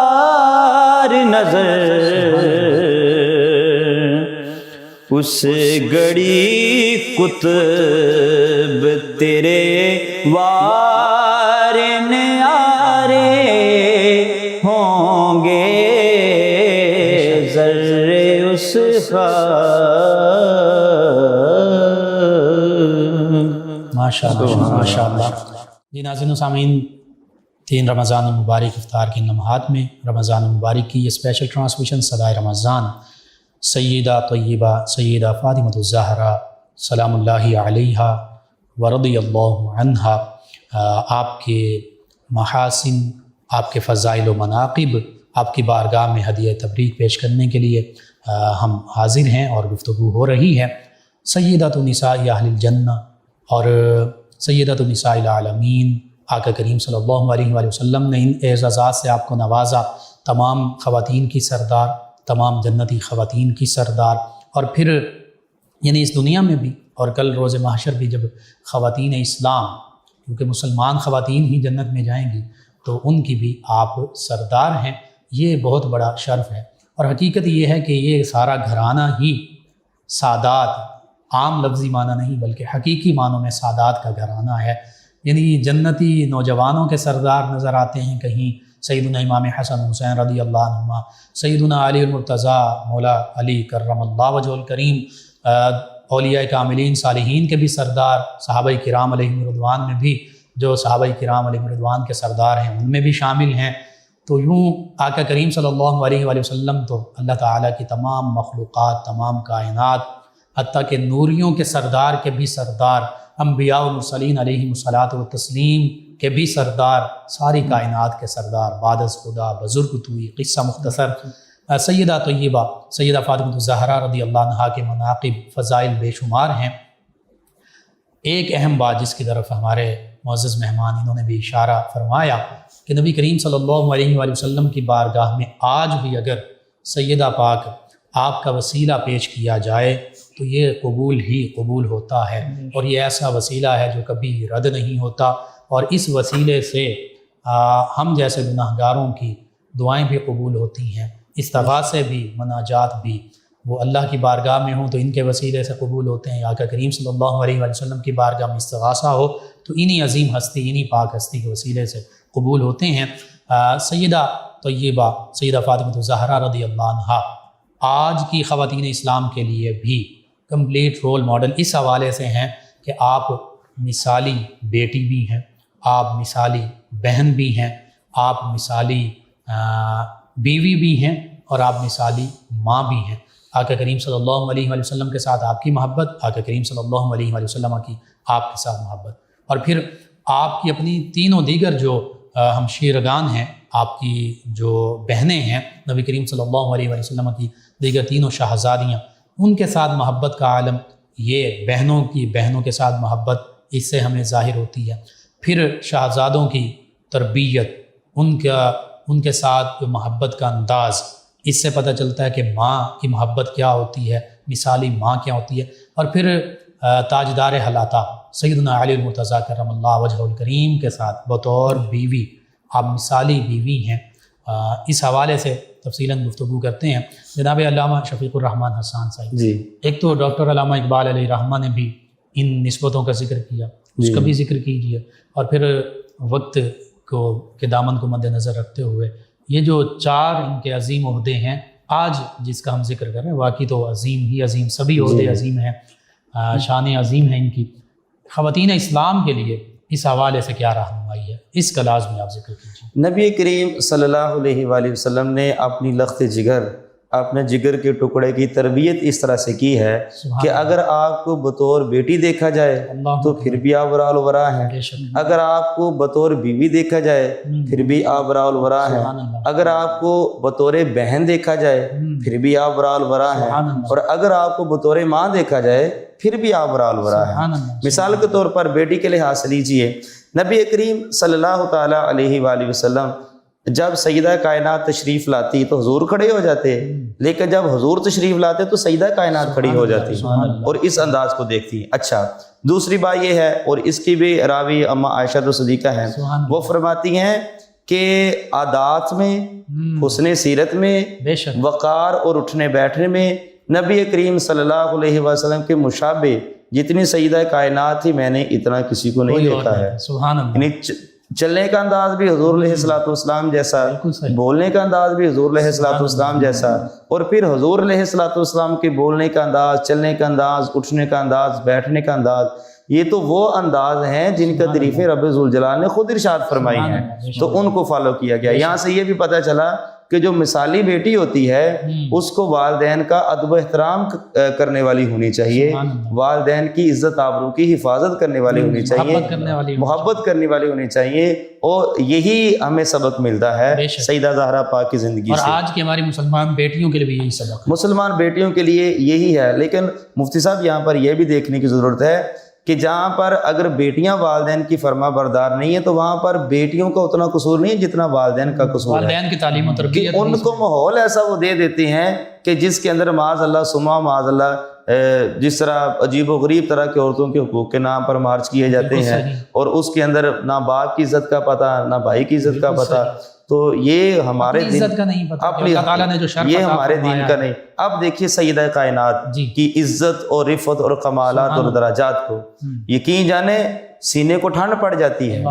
نظر، اس گھڑی قطب تیرے وار نیارے ہوں گے، ذرے اس ماشاء اللہ۔ جی ناظرین و سامعین، 3 رمضان المبارک افطار کے لمحات میں رمضان المبارک کی یہ اسپیشل ٹرانسمیشن صدائے رمضان سیدہ طیبہ سیدہ فاطمۃ الزہرا سلام اللہ علیہا ورضی اللہ عنہا، آپ کے محاسن، آپ کے فضائل و مناقب، آپ کی بارگاہ میں ہدیہ تبریک پیش کرنے کے لیے ہم حاضر ہیں اور گفتگو ہو رہی ہے۔ سیدۃ نساء اہل الجنہ اور سیدۃ نساء العالمین، آقا کریم صلی اللہ علیہ وآلہ وسلم نے ان اعزازات سے آپ کو نوازا، تمام خواتین کی سردار، تمام جنتی خواتین کی سردار، اور پھر یعنی اس دنیا میں بھی اور کل روز محشر بھی جب خواتین اسلام، کیونکہ مسلمان خواتین ہی جنت میں جائیں گی، تو ان کی بھی آپ سردار ہیں۔ یہ بہت بڑا شرف ہے، اور حقیقت یہ ہے کہ یہ سارا گھرانہ ہی سادات، عام لفظی معنی نہیں بلکہ حقیقی معنوں میں سادات کا گھرانہ ہے۔ یعنی جنتی نوجوانوں کے سردار نظر آتے ہیں، کہیں سیدنا امام حسن حسین رضی اللہ عنہما، سیدنا علی المرتضیٰ مولا علی کرم اللہ وجہ الکریم، اولیاء کاملین صالحین کے بھی سردار، صحابہ کرام علیہم رضوان میں بھی جو صحابہ کرام علیہم رضوان کے سردار ہیں ان میں بھی شامل ہیں۔ تو یوں آقا کریم صلی اللہ علیہ وآلہ وسلم تو اللہ تعالیٰ کی تمام مخلوقات، تمام کائنات، حتیٰ کہ نوریوں کے سردار کے بھی سردار، انبیاء و مرسلین علیہم الصلاۃ والتسلیم کے بھی سردار، ساری کائنات کے سردار، بعد از خدا بزرگ توئی۔ قصہ مختصر، سیدہ طیبہ سیدہ فاطمۃ الزہرا رضی اللہ عنہا کے مناقب، فضائل بے شمار ہیں۔ ایک اہم بات جس کی طرف ہمارے معزز مہمان انہوں نے بھی اشارہ فرمایا کہ نبی کریم صلی اللہ علیہ وآلہ وسلم کی بارگاہ میں آج بھی اگر سیدہ پاک آپ کا وسیلہ پیش کیا جائے تو یہ قبول ہی قبول ہوتا ہے، اور یہ ایسا وسیلہ ہے جو کبھی رد نہیں ہوتا، اور اس وسیلے سے ہم جیسے گناہ گاروں کی دعائیں بھی قبول ہوتی ہیں، استغاثے بھی، مناجات بھی، وہ اللہ کی بارگاہ میں ہوں تو ان کے وسیلے سے قبول ہوتے ہیں۔ آقا کریم صلی اللہ علیہ وآلہ وسلم کی بارگاہ میں استغاثہ ہو تو انہی عظیم ہستی، انہی پاک ہستی کے وسیلے سے قبول ہوتے ہیں۔ سیدہ طیبہ سیدہ فاطمۃ الزہرا رضی اللہ عنہا آج کی خواتین اسلام کے لیے بھی کمپلیٹ رول ماڈل اس حوالے سے ہیں کہ آپ مثالی بیٹی بھی ہیں، آپ مثالی بہن بھی ہیں، آپ مثالی بیوی بھی ہیں، اور آپ مثالی ماں بھی ہیں۔ آقا کریم صلی اللہ علیہ وآلہ وسلم کے ساتھ آپ کی محبت، آقا کریم صلی اللہ علیہ وآلہ وسلم کی آپ کے ساتھ محبت، اور پھر آپ کی اپنی تینوں دیگر جو ہمشیرگان ہیں، آپ کی جو بہنیں ہیں، نبی کریم صلی اللہ علیہ وآلہ وسلم کی دیگر تینوں شہزادیاں، ان کے ساتھ محبت کا عالم، یہ بہنوں کے ساتھ محبت اس سے ہمیں ظاہر ہوتی ہے۔ پھر شہزادوں کی تربیت، ان کے ساتھ محبت کا انداز، اس سے پتہ چلتا ہے کہ ماں کی محبت کیا ہوتی ہے، مثالی ماں کیا ہوتی ہے۔ اور پھر تاجدار حلاتا سیدنا علی المرتضیٰ کرم اللہ وجہ الکریم کے ساتھ بطور بیوی آپ مثالی بیوی ہیں۔ اس حوالے سے تفصیلاً گفتگو کرتے ہیں۔ جناب علامہ شفیق الرحمن حسان صاحب، جی، ایک تو ڈاکٹر علامہ اقبال علیہ رحمہ نے بھی ان نسبتوں کا ذکر کیا، اس کا بھی ذکر کیجیے، اور پھر وقت کے دامن کو مد نظر رکھتے ہوئے یہ جو 4 ان کے عظیم عہدے ہیں آج جس کا ہم ذکر کر رہے ہیں، واقعی تو عظیم ہی عظیم، سبھی عہدے عظیم ہیں، شان عظیم ہیں ان کی۔ خواتین اسلام کے لیے اس حوالے سے کیا رہنمائی ہے، اس کا لازمی آپ ذکر کیجیے۔ نبی کریم صلی اللہ علیہ وآلہ وسلم نے اپنی لخت جگر، اپنے جگر کے ٹکڑے کی تربیت اس طرح سے کی ہے کہ اگر آپ کو بطور بیٹی دیکھا جائے تو پھر بھی آپ ورا الورا ہیں، اگر آپ کو بطور بیوی دیکھا جائے پھر بھی آپ ورا الورا ہیں، اگر آپ کو بطور بہن دیکھا جائے پھر بھی آپ ورا الورا ہیں، اور اگر آپ کو بطور ماں دیکھا جائے پھر بھی آپ ورا الورا ہیں۔ مثال کے طور پر بیٹی کے لحاظ سے لیجئے، نبی کریم صلی اللہ تعالیٰ علیہ وآلہ وسلم جب سیدہ کائنات تشریف لاتی تو حضور کھڑے ہو جاتے، لیکن جب حضور تشریف لاتے تو سیدہ کائنات کھڑی ہو جاتی اور اس انداز کو دیکھتی۔ اچھا، دوسری بات یہ ہے، اور اس کی بھی راوی اما عائشہ صدیقہ ہیں، وہ فرماتی ہیں کہ عادات میں، حسن سیرت میں، وقار اور اٹھنے بیٹھنے میں نبی کریم صلی اللہ علیہ وسلم کے مشابہ جتنی سیدہ کائنات تھی میں نے اتنا کسی کو نہیں دیکھا ہے. سبحان اللہ. یعنی چلنے کا انداز بھی حضور علیہ الصلوۃ والسلام جیسا، بولنے کا انداز بھی حضور علیہ الصلوۃ والسلام جیسا، اور پھر حضور علیہ الصلوۃ والسلام کے بولنے کا انداز، چلنے کا انداز، اٹھنے کا انداز، بیٹھنے کا انداز، یہ تو وہ انداز ہیں جن کا تعریف رب ذوالجلال نے خود ارشاد فرمائی ہیں، تو ان کو فالو کیا گیا. یہاں سے یہ بھی پتہ چلا کہ جو مثالی بیٹی ہوتی ہے اس کو والدین کا ادب و احترام کرنے والی ہونی چاہیے، والدین کی عزت آبرو کی حفاظت کرنے والی ہونی چاہیے، محبت کرنے والی ہونی چاہیے، اور یہی ہمیں سبق ملتا ہے سیدہ زہرا پاک کی زندگی اور سے. آج کی ہماری مسلمان بیٹیوں کے لیے بھی یہی سبق ہے. مسلمان بیٹیوں کے لیے یہی ہے. لیکن مفتی صاحب یہاں پر یہ بھی دیکھنے کی ضرورت ہے کہ جہاں پر اگر بیٹیاں والدین کی فرما بردار نہیں ہیں تو وہاں پر بیٹیوں کا اتنا قصور نہیں ہے جتنا والدین کا قصور ہے. والدین کی تعلیم و تربیت، ان کو ماحول ایسا وہ دے دیتے ہیں کہ جس کے اندر معاذ اللہ سما معاذ اللہ جس طرح عجیب و غریب طرح کے عورتوں کے حقوق کے نام پر مارچ کیے جاتے ہیں، اور اس کے اندر نہ باپ کی عزت کا پتہ نہ بھائی کی عزت کا پتہ. تو یہ ہمارے عزت کا نہیں پتہ، اپنی اللہ تعالیٰ نے جو شرف یہ عطا ہمارے دین فرمایا کا نہیں. اب دیکھیے سیدہ کائنات کی عزت اور رفعت اور کمالات اور درجات کو یقین جانے سینے کو ٹھنڈ پڑ جاتی ہے،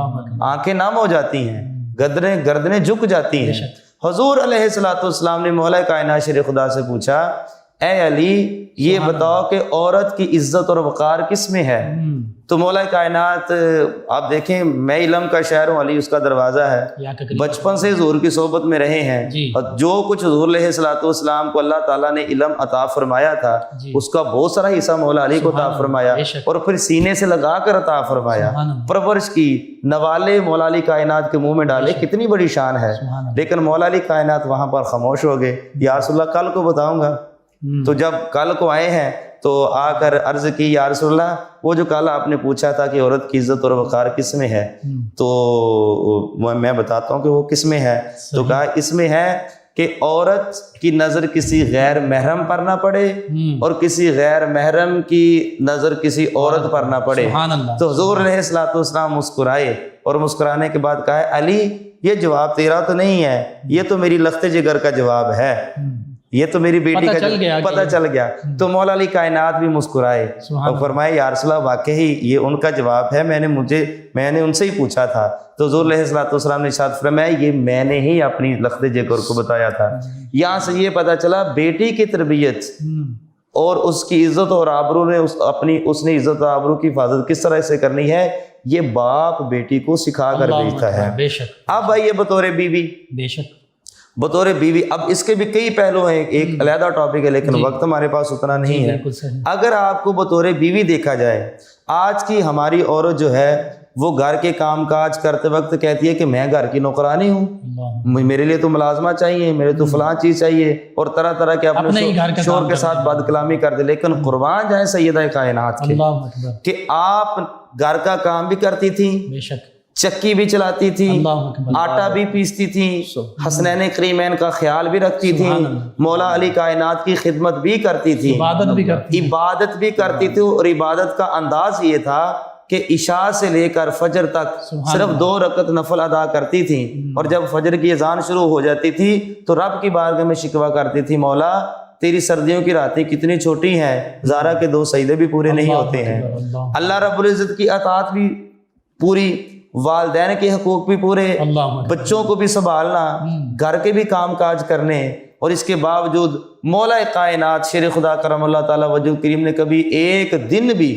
آنکھیں نم ہو جاتی ہیں، گردنیں جھک جاتی ہیں. حضور علیہ الصلوۃ والسلام نے مولا کائنات شیر خدا سے پوچھا، اے علی یہ بتاؤ کہ عورت کی عزت اور وقار کس میں ہے؟ تو مولا کائنات آپ دیکھیں میں علم کا شہر ہوں، علی اس کا دروازہ ہے، بچپن سے حضور کی صحبت میں رہے ہیں، اور جو کچھ حضور علیہ الصلوۃ والسلام کو اللہ تعالیٰ نے علم عطا فرمایا تھا اس کا بہت سارا حصہ مولا علی کو عطا فرمایا، اور پھر سینے سے لگا کر عطا فرمایا، پرورش کی، نوالے مولا علی کائنات کے منہ میں ڈالے. کتنی بڑی شان ہے. لیکن مولا علی کائنات وہاں پر خاموش ہو گئے. یا رسول اللہ کل کو بتاؤں گا. تو جب کل کو آئے ہیں تو آ کر عرض کی، یا رسول اللہ وہ جو کل آپ نے پوچھا تھا کہ عورت کی عزت اور وقار کس میں ہے، تو میں بتاتا ہوں کہ وہ کس میں ہے. تو کہا اس میں ہے کہ عورت کی نظر کسی غیر محرم پر نہ پڑے اور کسی غیر محرم کی نظر کسی عورت پر نہ پڑے. تو حضور علیہ الصلوۃ والسلام مسکرائے، اور مسکرانے کے بعد کہا، علی یہ جواب تیرا تو نہیں ہے، یہ تو میری لخت جگر کا جواب ہے، یہ تو میری بیٹی کا پتہ چل گیا. تو مولا علی کائنات بھی مسکرائے اور فرمائے، یا رسول اللہ واقعی یہ ان کا جواب ہے، میں نے ان سے ہی پوچھا تھا. تو حضور علیہ الصلوۃ والسلام نے ارشاد فرمایا، یہ میں نے ہی اپنی لخت جگر کو بتایا تھا. یہاں سے یہ پتہ چلا بیٹی کی تربیت اور اس کی عزت اور آبرو نے اس نے عزت اور آبرو کی حفاظت کس طرح سے کرنی ہے، یہ باپ بیٹی کو سکھا کر بھیجتا ہے. اب آئیے بطور بیوی، بطور بیوی اب اس کے بھی کئی پہلو ہیں، ایک علیحدہ ٹاپک ہے لیکن وقت ہمارے پاس اتنا نہیں ہے. اگر آپ کو بطور بیوی دیکھا جائے، آج کی ہماری عورت جو ہے وہ گھر کے کام کاج کرتے وقت کہتی ہے کہ میں گھر کی نوکرانی ہوں، میرے لیے تو ملازمہ چاہیے، میرے تو فلاں چیز چاہیے، اور طرح طرح کے اپنے شوہر کے ساتھ بد کلامی کر دے. لیکن قربان جائیں سیدہ کائنات کے کہ آپ گھر کا کام بھی کرتی تھیں، چکی بھی چلاتی تھی، آٹا بھی پیستی تھی، حسنین کریمین کا خیال بھی رکھتی تھی، مولا علی کائنات کی خدمت بھی کرتی تھی، عبادت بھی کرتی تھی. اور عبادت کا انداز یہ تھا کہ عشاء سے لے کر فجر تک صرف 2 رکعت نفل ادا کرتی تھی، اور جب فجر کی اذان شروع ہو جاتی تھی تو رب کی بارگاہ میں شکوہ کرتی تھی، مولا تیری سردیوں کی راتیں کتنی چھوٹی ہیں، زہرا کے 2 سجدے بھی پورے نہیں ہوتے ہیں. اللہ رب العزت کی اطاعت بھی پوری، والدین کے حقوق بھی پورے، بچوں کو بھی سنبھالنا، گھر کے بھی کام کاج کرنے، اور اس کے باوجود مولا کائنات شیر خدا کرم اللہ تعالیٰ وجہ کریم نے کبھی ایک دن بھی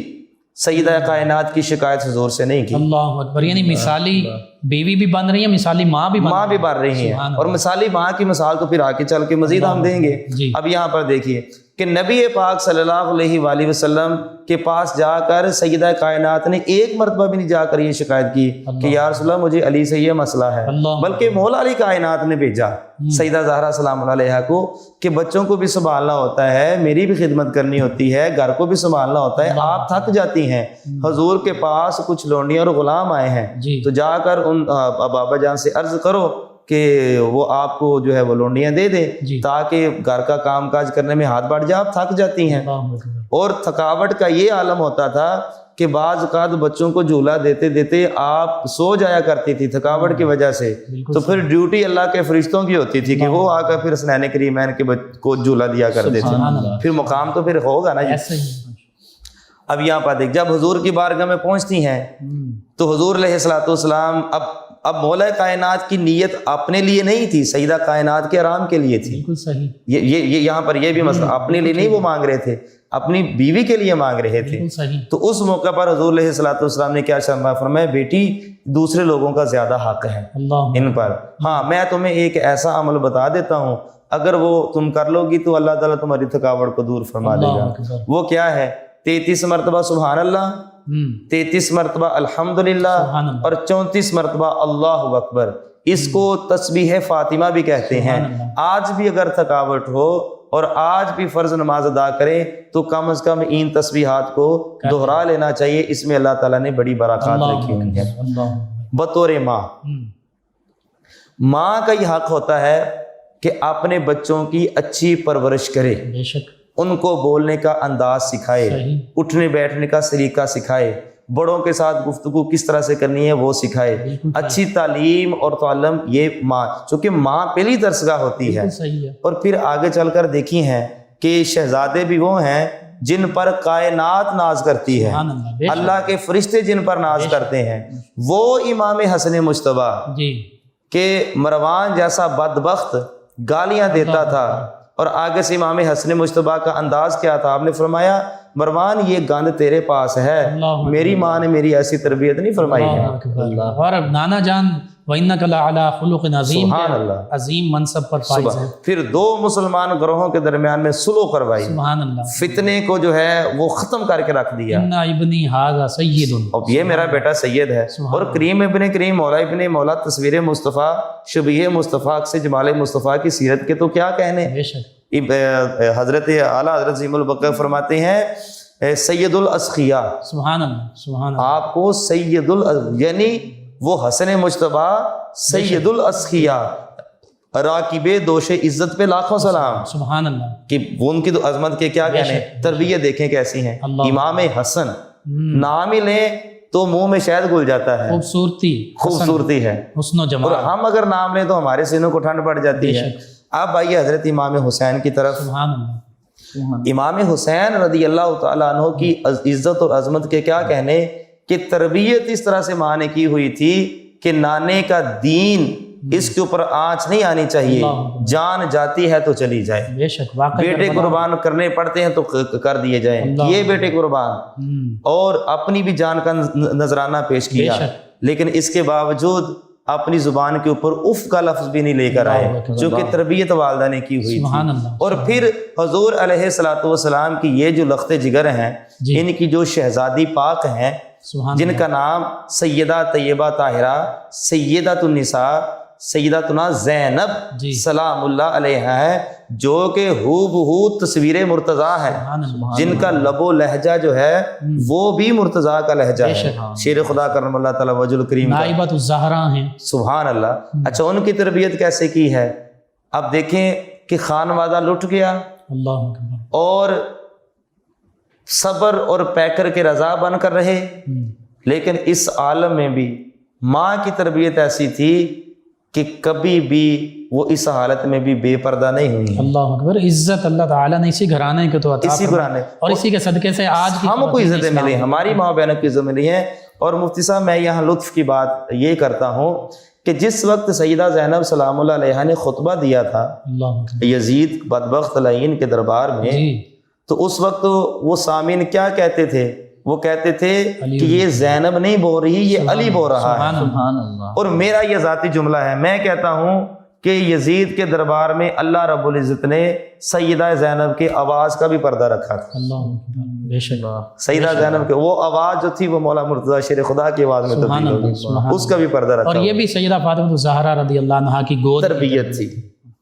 سیدہ کائنات کی شکایت حضور سے نہیں کی. اللہ اکبر. یعنی مثالی بیوی بھی بن رہی ہے، مثالی ماں بھی بن رہی ہیں، اور مثالی ماں کی مثال تو پھر آگے چل کے مزید ہم دیں گے. اب یہاں پر دیکھیے کہ نبی پاک صلی اللہ علیہ وآلہ وسلم کے پاس جا کر سیدہ کائنات نے ایک مرتبہ بھی نہیں جا کر یہ شکایت کی کہ یا رسول اللہ مجھے علی سے یہ مسئلہ ہے، بلکہ مولا علی کائنات نے بھیجا سیدہ زہرا سلام علیہا کو کہ بچوں کو بھی سنبھالنا ہوتا ہے، میری بھی خدمت کرنی ہوتی ہے، گھر کو بھی سنبھالنا ہوتا ہے، آپ تھک جاتی ہیں. حضور کے پاس کچھ لونڈیاں اور غلام آئے ہیں، تو جا کر ان بابا جان سے عرض کرو کہ وہ آپ کو جو ہے وہ لونڈیاں دے دیں جی۔ تاکہ گھر کا کام کاج کرنے میں ہاتھ بڑھ جائے، آپ تھک جاتی ہیں۔ اللہ اکبر۔ اور تھکاوٹ کا یہ عالم ہوتا تھا کہ بعض اوقات بچوں کو جھولا دیتے دیتے آپ سو جایا کرتی تھی تھکاوٹ کی وجہ سے، تو پھر ڈیوٹی اللہ کے فرشتوں کی ہوتی تھی کہ وہ آ کر پھر حسنین کریمین کے کو جھولا دیا کرتے تھے، سبحان اللہ۔ پھر مقام تو پھر ہوگا نا جی۔ ایسے ہی اب یہاں پر دیکھ، جب حضور کی بارگاہ میں پہنچتی ہیں تو حضور علیہ الصلوۃ والسلام اب مولا کائنات کی نیت اپنے لیے نہیں تھی، سیدہ کائنات کے آرام کے لیے تھی۔ بالکل صحیح، یہ یہاں پر یہ بھی مسئلہ، اپنے لیے نہیں وہ مانگ رہے تھے، اپنی بیوی کے لیے مانگ رہے تھے۔ بالکل صحیح۔ تو اس موقع پر حضور علیہ الصلوۃ والسلام نے کیا فرمایا، بیٹی دوسرے لوگوں کا زیادہ حق ہے اللہ ان پر، ہاں میں تمہیں ایک ایسا عمل بتا دیتا ہوں، اگر وہ تم کر لو گی تو اللہ تعالیٰ تمہاری تھکاوٹ کو دور فرما دے گا۔ وہ کیا ہے؟ 33 مرتبہ سبحان اللہ، 33 مرتبہ الحمدللہ، اور 34 مرتبہ اللہ اکبر۔ اس کو تسبیح فاطمہ بھی کہتے ہیں۔ آج بھی اگر تھکاوٹ ہو اور آج بھی فرض نماز ادا کریں تو کم از کم ان تسبیحات کو دہرا لینا چاہیے، اس میں اللہ تعالیٰ نے بڑی برکات رکھی ہوئی ہے۔ بطور ماں کا یہ حق ہوتا ہے کہ اپنے بچوں کی اچھی پرورش کرے، بے شک، ان کو بولنے کا انداز سکھائے، اٹھنے بیٹھنے کا سلیقہ سکھائے، بڑوں کے ساتھ گفتگو کس طرح سے کرنی ہے وہ سکھائے، اچھی تعلیم اور تعلم یہ ماں، چونکہ ماں پہلی درسگاہ ہوتی ہے۔ اور پھر آگے چل کر دیکھی ہیں کہ شہزادے بھی وہ ہیں جن پر کائنات ناز کرتی ہے، اللہ کے فرشتے جن پر ناز کرتے ہیں۔ وہ امام حسن مجتبیٰ کہ مروان جیسا بدبخت گالیاں دیتا تھا، اور آگے سے امام حسن مجتبیٰ کا انداز کیا تھا؟ آپ نے فرمایا مروان یہ گند تیرے پاس ہے، میری ماں نے میری ایسی تربیت نہیں فرمائی ہے۔ اور اب نانا جان وَإِنَّكَ لَعَلَىٰ خُلُقٍ عَظِيمٍ، سبحان اللہ، عظیم منصب پر فائز ہے۔ پھر دو مسلمان گروہوں کے درمیان میں صلح کروائی، سبحان اللہ، فتنے کو جو ہے وہ ختم کر کے رکھ دیا۔ اِنَّ ابنی ھذا سید، اب یہ میرا بیٹا سید ہے، اور کریم ابن کریم، مولا ابن مولا، تصویر مصطفیٰ، شبیہ مصطفیٰ سے جمال مصطفیٰ کی سیرت کے تو کیا کہنے۔ بے شک، حضرت اعلیٰ حضرت عظیم البقر فرماتے ہیں سید الاسخیاء، سبحان اللہ، سبحان اللہ، آپ کو سید یعنی وہ حسن مجتبیٰ سید الاسخیاء، راکب دوش عزت پہ لاکھوں سلام، سبحان اللہ، کہ وہ ان کی تو عظمت کے کیا کہنے، تربیت دیکھیں کیسی ہیں۔ امام حسن نام ہی لیں تو منہ میں شہد گل جاتا ہے، خوبصورتی ہے، حسن و جمال، اور ہم اگر نام لیں تو ہمارے سینوں کو ٹھنڈ پڑ جاتی ہے۔ اب آئیے حضرت امام حسین کی طرف۔ سبحان اللہ، امام حسین رضی اللہ تعالیٰ عنہ کی عزت اور عظمت کے کیا کہنے کہ تربیت اس طرح سے ماں نے کی ہوئی تھی کہ نانے کا دین اس کے اوپر آنچ نہیں آنی چاہیے، جان جاتی ہے تو چلی جائے، بے شک، واقعی بیٹے قربان کرنے پڑتے ہیں تو کر دیے جائیں، یہ بیٹے قربان، اور اپنی بھی جان کا نذرانہ پیش کیا، لیکن اس کے باوجود اپنی زبان کے اوپر اف کا لفظ بھی نہیں لے کر آئے، جو کہ تربیت والدہ نے کی ہوئی تھی۔ اور پھر حضور علیہ الصلوۃ والسلام کی یہ جو لخت جگر ہیں، ان کی جو شہزادی پاک ہیں، جن کا نام سیدہ طیبہ طاہرہ سیدۃ النساء سیدتنا زینب سلام اللہ علیہا ہے، جو کہ ہو بہو تصویر مرتضیٰ ہے، جن کا لب و لہجہ جو ہے وہ بھی مرتضیٰ کا لہجہ ہے، شیر خدا کرم اللہ تعالیٰ وجہ الکریم کا، نائبۃ الزہرا ہیں، سبحان اللہ۔ اچھا، ان کی تربیت کیسے کی ہے؟ اب دیکھیں کہ خانوادہ لٹ گیا، اللہ اکبر، اور صبر اور پیکر کے رضا بن کر رہے، لیکن اس عالم میں بھی ماں کی تربیت ایسی تھی کہ کبھی بھی وہ اس حالت میں بھی بے پردہ نہیں ہوئی۔ اللہ اکبر، عزت اللہ تعالیٰ نے اسی گھرانے کے تو عطا اسی گھرانے اور اسی کے صدقے سے آج ہم کو عزتیں ملی، ہماری ماں بہنوں کی عزت ملی ہے۔ اور مفتی صاحب میں یہاں لطف کی بات یہ کرتا ہوں کہ جس وقت سیدہ زینب سلام اللہ علیہا نے خطبہ دیا تھا یزید بدبخت لعین کے دربار میں، تو اس وقت وہ سامعین کیا کہتے تھے؟ وہ کہتے تھے کہ یہ زینب نہیں بول رہی، یہ علی بول رہا ہے۔ اور میرا یہ ذاتی جملہ ہے، میں کہتا ہوں کہ یزید کے دربار میں اللہ رب العزت نے سیدہ زینب کے آواز کا بھی پردہ رکھا تھا۔ سیدہ زینب کے وہ آواز جو تھی وہ مولا مرتضیٰ شیر خدا کی آواز میں تبدیل ہو گئی، اس کا بھی پردہ رکھا، اور یہ بھی سیدہ فاطمہ الزہرا رضی اللہ عنہا کی گود تربیت تھی۔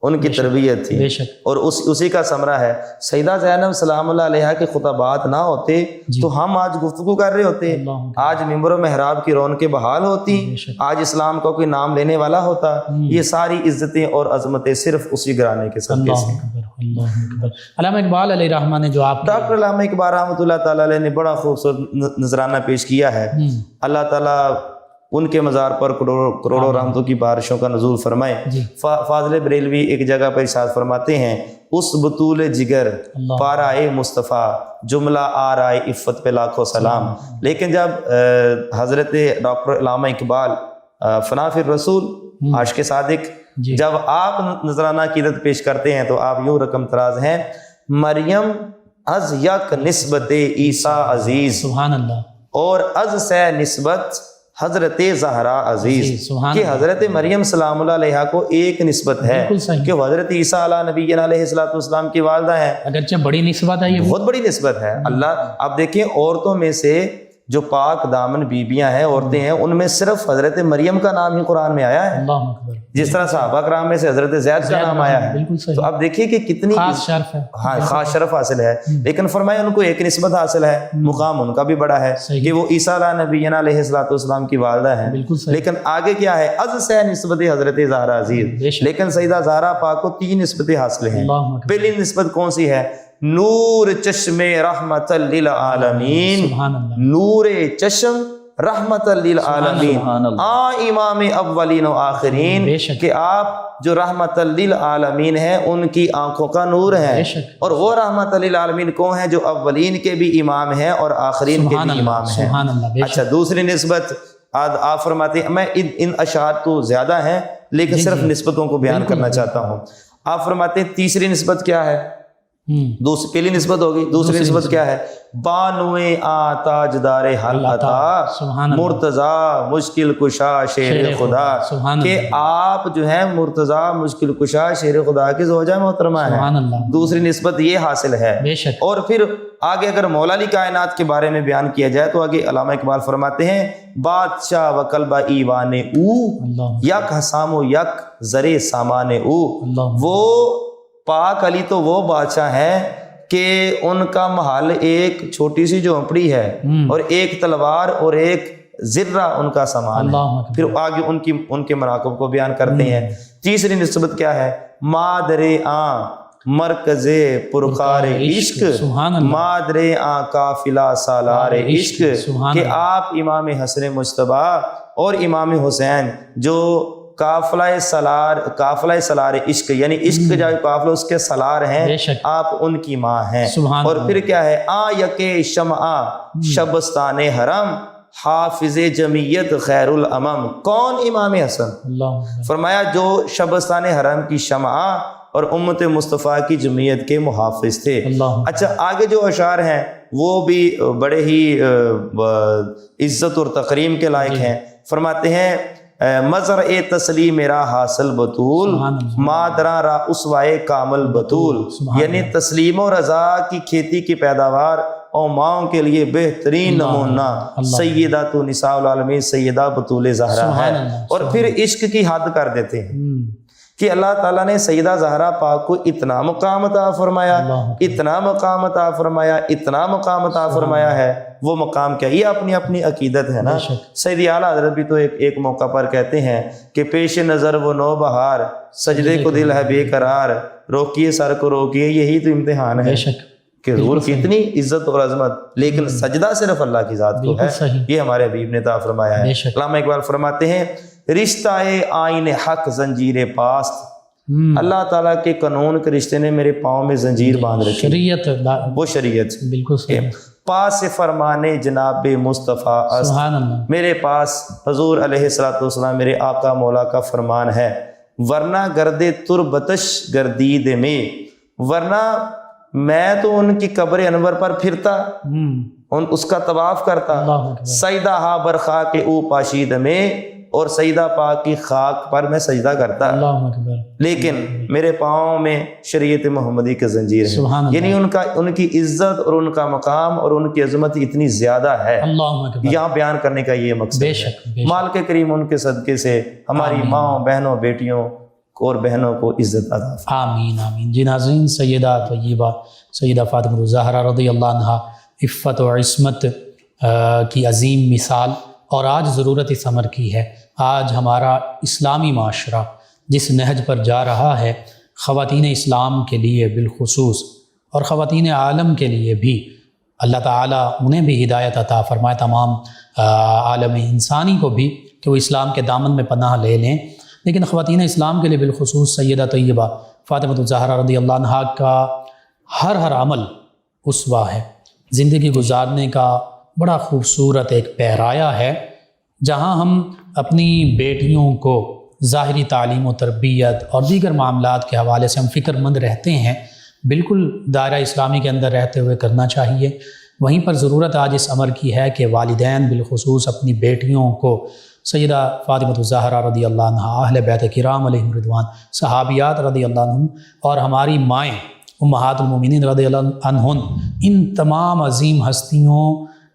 ان کی تربیت تھی، بے شک اور اسی کا ثمرہ ہے۔ سیدہ زینب سلام اللہ علیہا کے خطبات نہ ہوتے تو ہم آج گفتگو کر رہے ہوتے، آج ممبر و محراب کی رونقیں بحال ہوتی، آج اسلام کا کوئی نام لینے والا ہوتا۔ یہ ساری عزتیں اور عظمتیں صرف اسی گھرانے کے صدقے سے۔ اللہ اکبر۔ علامہ اقبال علیہ رحمہ نے جو آپ ڈاکٹر علامہ اقبال رحمۃ اللہ تعالیٰ علیہ نے بڑا خوبصورت نذرانہ پیش کیا ہے۔ اللہ تعالیٰ ان کے مزار پر کروڑوں رحمتوں کی بارشوں کا نزول فرمائے۔ فاضل بریلوی ایک جگہ پر ارشاد فرماتے ہیں، اس بطول جگر پارائے مصطفیٰ جملہ آرائے عفت پہ لاکھوں سلام۔ لیکن جب حضرت ڈاکٹر علامہ اقبال فنا فی الرسول عاشق صادق جب آپ نذرانہ عقیدت پیش کرتے ہیں تو آپ یوں رقم تراز ہیں، مریم از یک نسبت عیسیٰ عزیز، سبحان اللہ، اور از سے نسبت حضرت زہرا عزیز، کہ حضرت مریم سلام اللہ علیہا کو ایک نسبت ہے کہ وہ حضرت عیسیٰ علیہ نبینا علیہ الصلوۃ والسلام کی والدہ ہیں، اگرچہ بڑی نسبت ہے، یہ بہت بڑی نسبت ہے۔ اللہ آپ دیکھیں عورتوں میں سے جو پاک دامن بیبیاں ہیں، عورتیں ہیں، ان میں صرف حضرت مریم کا نام ہی قرآن میں آیا ہے، اللہ اکبر، جس طرح صحابہ کرام میں سے حضرت زید کا نام آیا ہے۔ بالکل صحیح، تو اب دیکھیے کہ کتنی خاص شرف ہے، ہاں خاص شرف حاصل ہے، لیکن فرمایا ان کو ایک نسبت حاصل ہے، مقام ان کا بھی بڑا ہے کہ وہ عیسیٰ علیہ نبینا علیہ الصلوۃ والسلام کی والدہ ہیں۔ بالکل صحیح، لیکن آگے کیا ہے، از سے نسبت حضرت زہرا عزیز، لیکن سیدہ زہرا پاک کو 3 نسبتیں حاصل ہیں۔ اللہ اکبر، پہلی نسبت کون سی ہے؟ نور چشم رحمت للعالمین، سبحان اللہ، نور چشم رحمت للعالمین، امام اولین و آخرین، کہ آپ جو رحمت للعالمین ہیں ان کی آنکھوں کا نور ہے، اور وہ رحمت للعالمین کون ہیں؟ جو اولین کے بھی امام ہیں اور آخرین کے بھی امام ہیں۔ سبحان اللہ۔ اچھا، دوسری نسبت آپ فرماتے ہیں، میں ان اشعار تو زیادہ ہیں لیکن صرف نسبتوں کو بیان کرنا چاہتا ہوں۔ آپ فرماتے ہیں تیسری نسبت کیا ہے؟ پہلی نسبت ہوگی، دوسری نسبت کیا ہے؟ بانوئے تاجدار حل عطا مرتضی مشکل کشا شیر خدا، کہ آپ جو ہیں مرتضی مشکل کشا شیر خدا کی زوجہ محترمہ ہیں۔ دوسری نسبت یہ حاصل ہے۔ اور پھر آگے اگر مولا علی کائنات کے بارے میں بیان کیا جائے تو آگے علامہ اقبال فرماتے ہیں، بادشاہ و کلبہ ایوان او یک حسام و یک زر سامان او، وہ پاک علی تو وہ بادشاہ ہیں کہ ان کا محل ایک چھوٹی سی جھونپڑی ہے اور ایک تلوار اور ایک ذرہ ان کا سامان ہے۔ پھر آگے ان کے مناقب کو بیان کرتے ہیں۔ تیسری نسبت کیا ہے؟ مادر آن مرکز پرکار عشق، مادر آن قافلہ سالار عشق، کہ آپ امام حسن مجتبیٰ اور امام حسین جو قافلہ سالار عشق، یعنی عشق کا جو قافلہ اس کے سالار ہیں، آپ ان کی ماں ہیں۔ اور پھر کیا ہے؟ یک شمع شبستان حرم حافظ جمعیت خیر الامم، کون؟ امام حسن۔ فرمایا جو شبستان حرم کی شمع اور امت مصطفیٰ کی جمعیت کے محافظ تھے۔ اچھا، آگے جو اشعار ہیں وہ بھی بڑے ہی عزت اور تکریم کے لائق ہیں۔ فرماتے ہیں، مزرع تسلیم میرا حاصل بطول، مادرا را اسوائے کامل بطول، یعنی تسلیم و رضا کی کھیتی کی پیداوار اور ماؤں کے لیے بہترین نمونہ سیدہ تو نساء العالمین سیدہ بطول زہرا ہے۔ اور پھر عشق کی حد کر دیتے ہیں کہ اللہ تعالیٰ نے سیدہ زہرا پاک کو اتنا مقام عطا فرمایا، اتنا مقام عطا فرمایا، اتنا مقام عطا فرمایا ہے۔ وہ مقام کیا؟ یہ اپنی اپنی عقیدت ہے نا۔ سیدی اعلیٰ حضرت بھی تو ایک موقع پر کہتے ہیں کہ پیش نظر وہ نو بہار، سجدے کو دل ہے بے قرار، روکیے سر کو روکیے، یہی تو امتحان ہے کہ حضور کی اتنی عزت اور عظمت، لیکن سجدہ صرف اللہ کی ذات کو ہے۔ یہ ہمارے حبیب نے عطا فرمایا ہے۔ علامہ اقبال فرماتے ہیں، رشتہ آئین حق زنجیر پاست، اللہ تعالیٰ کے قانون کے رشتے نے میرے پاؤں میں زنجیر باندھ رکھی، شریعت، وہ شریعت، بالکل صحیح، پاس فرمانے جناب مصطفیٰ است، میرے پاس حضور علیہ الصلوۃ والسلام میرے آقا مولا کا فرمان ہے، ورنہ گرد تربتش گردید میں، ورنہ میں تو ان کی قبر انور پر پھرتا، اس کا طواف کرتا، سجدہ ہا برخا کے او پاشید میں، اور سجدہ پاک کی خاک پر میں سجدہ کرتا، لیکن میرے پاؤں میں شریعت محمدی کے زنجیر ہے، یعنی ان کی عزت اور ان کا مقام اور ان کی عظمت اتنی زیادہ ہے۔ یہاں بیان کرنے کا یہ مقصد ہے۔ مالک کریم ان کے صدقے سے ہماری ماں بہنوں بیٹیوں اور بہنوں کو عزت عطا فرما۔ آمین آمین۔ جی ناظرین، سیدہ طیبہ سیدہ فاطمہ الزہرا رضی اللہ عنہا عفت و عصمت کی عظیم مثال، اور آج ضرورت اس امر کی ہے۔ آج ہمارا اسلامی معاشرہ جس نہج پر جا رہا ہے، خواتین اسلام کے لیے بالخصوص اور خواتین عالم کے لیے بھی اللہ تعالیٰ انہیں بھی ہدایت عطا فرمائے، تمام عالم انسانی کو بھی، کہ وہ اسلام کے دامن میں پناہ لے لیں۔ لیکن خواتین اسلام کے لیے بالخصوص سیدہ طیبہ فاطمہ الزہرا رضی اللہ عنہا کا ہر عمل اسوہ ہے، زندگی گزارنے کا بڑا خوبصورت ایک پیرایا ہے، جہاں ہم اپنی بیٹیوں کو ظاہری تعلیم و تربیت اور دیگر معاملات کے حوالے سے ہم فکر مند رہتے ہیں، بالکل دائرہ اسلامی کے اندر رہتے ہوئے کرنا چاہیے۔ وہیں پر ضرورت آج اس امر کی ہے کہ والدین بالخصوص اپنی بیٹیوں کو سیدہ فاطمہ الزہرا رضی اللہ عنہا، اہل بیت کرام علیہم رضوان، صحابیات رضی اللہ عنہم، اور ہماری مائیں امہات المومنین رضی اللہ عنہن، ان تمام عظیم ہستیوں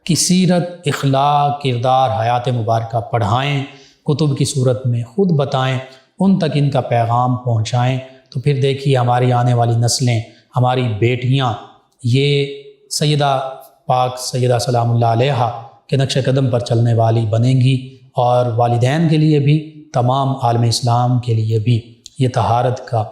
کی سیرت، اخلاق، کردار، حیات مبارکہ پڑھائیں، کتب کی صورت میں خود بتائیں، ان تک ان کا پیغام پہنچائیں۔ تو پھر دیکھیے ہماری آنے والی نسلیں، ہماری بیٹیاں، یہ سیدہ پاک سیدہ سلام اللہ علیہا کے نقش قدم پر چلنے والی بنیں گی، اور والدین کے لیے بھی، تمام عالم اسلام کے لیے بھی یہ طہارت کا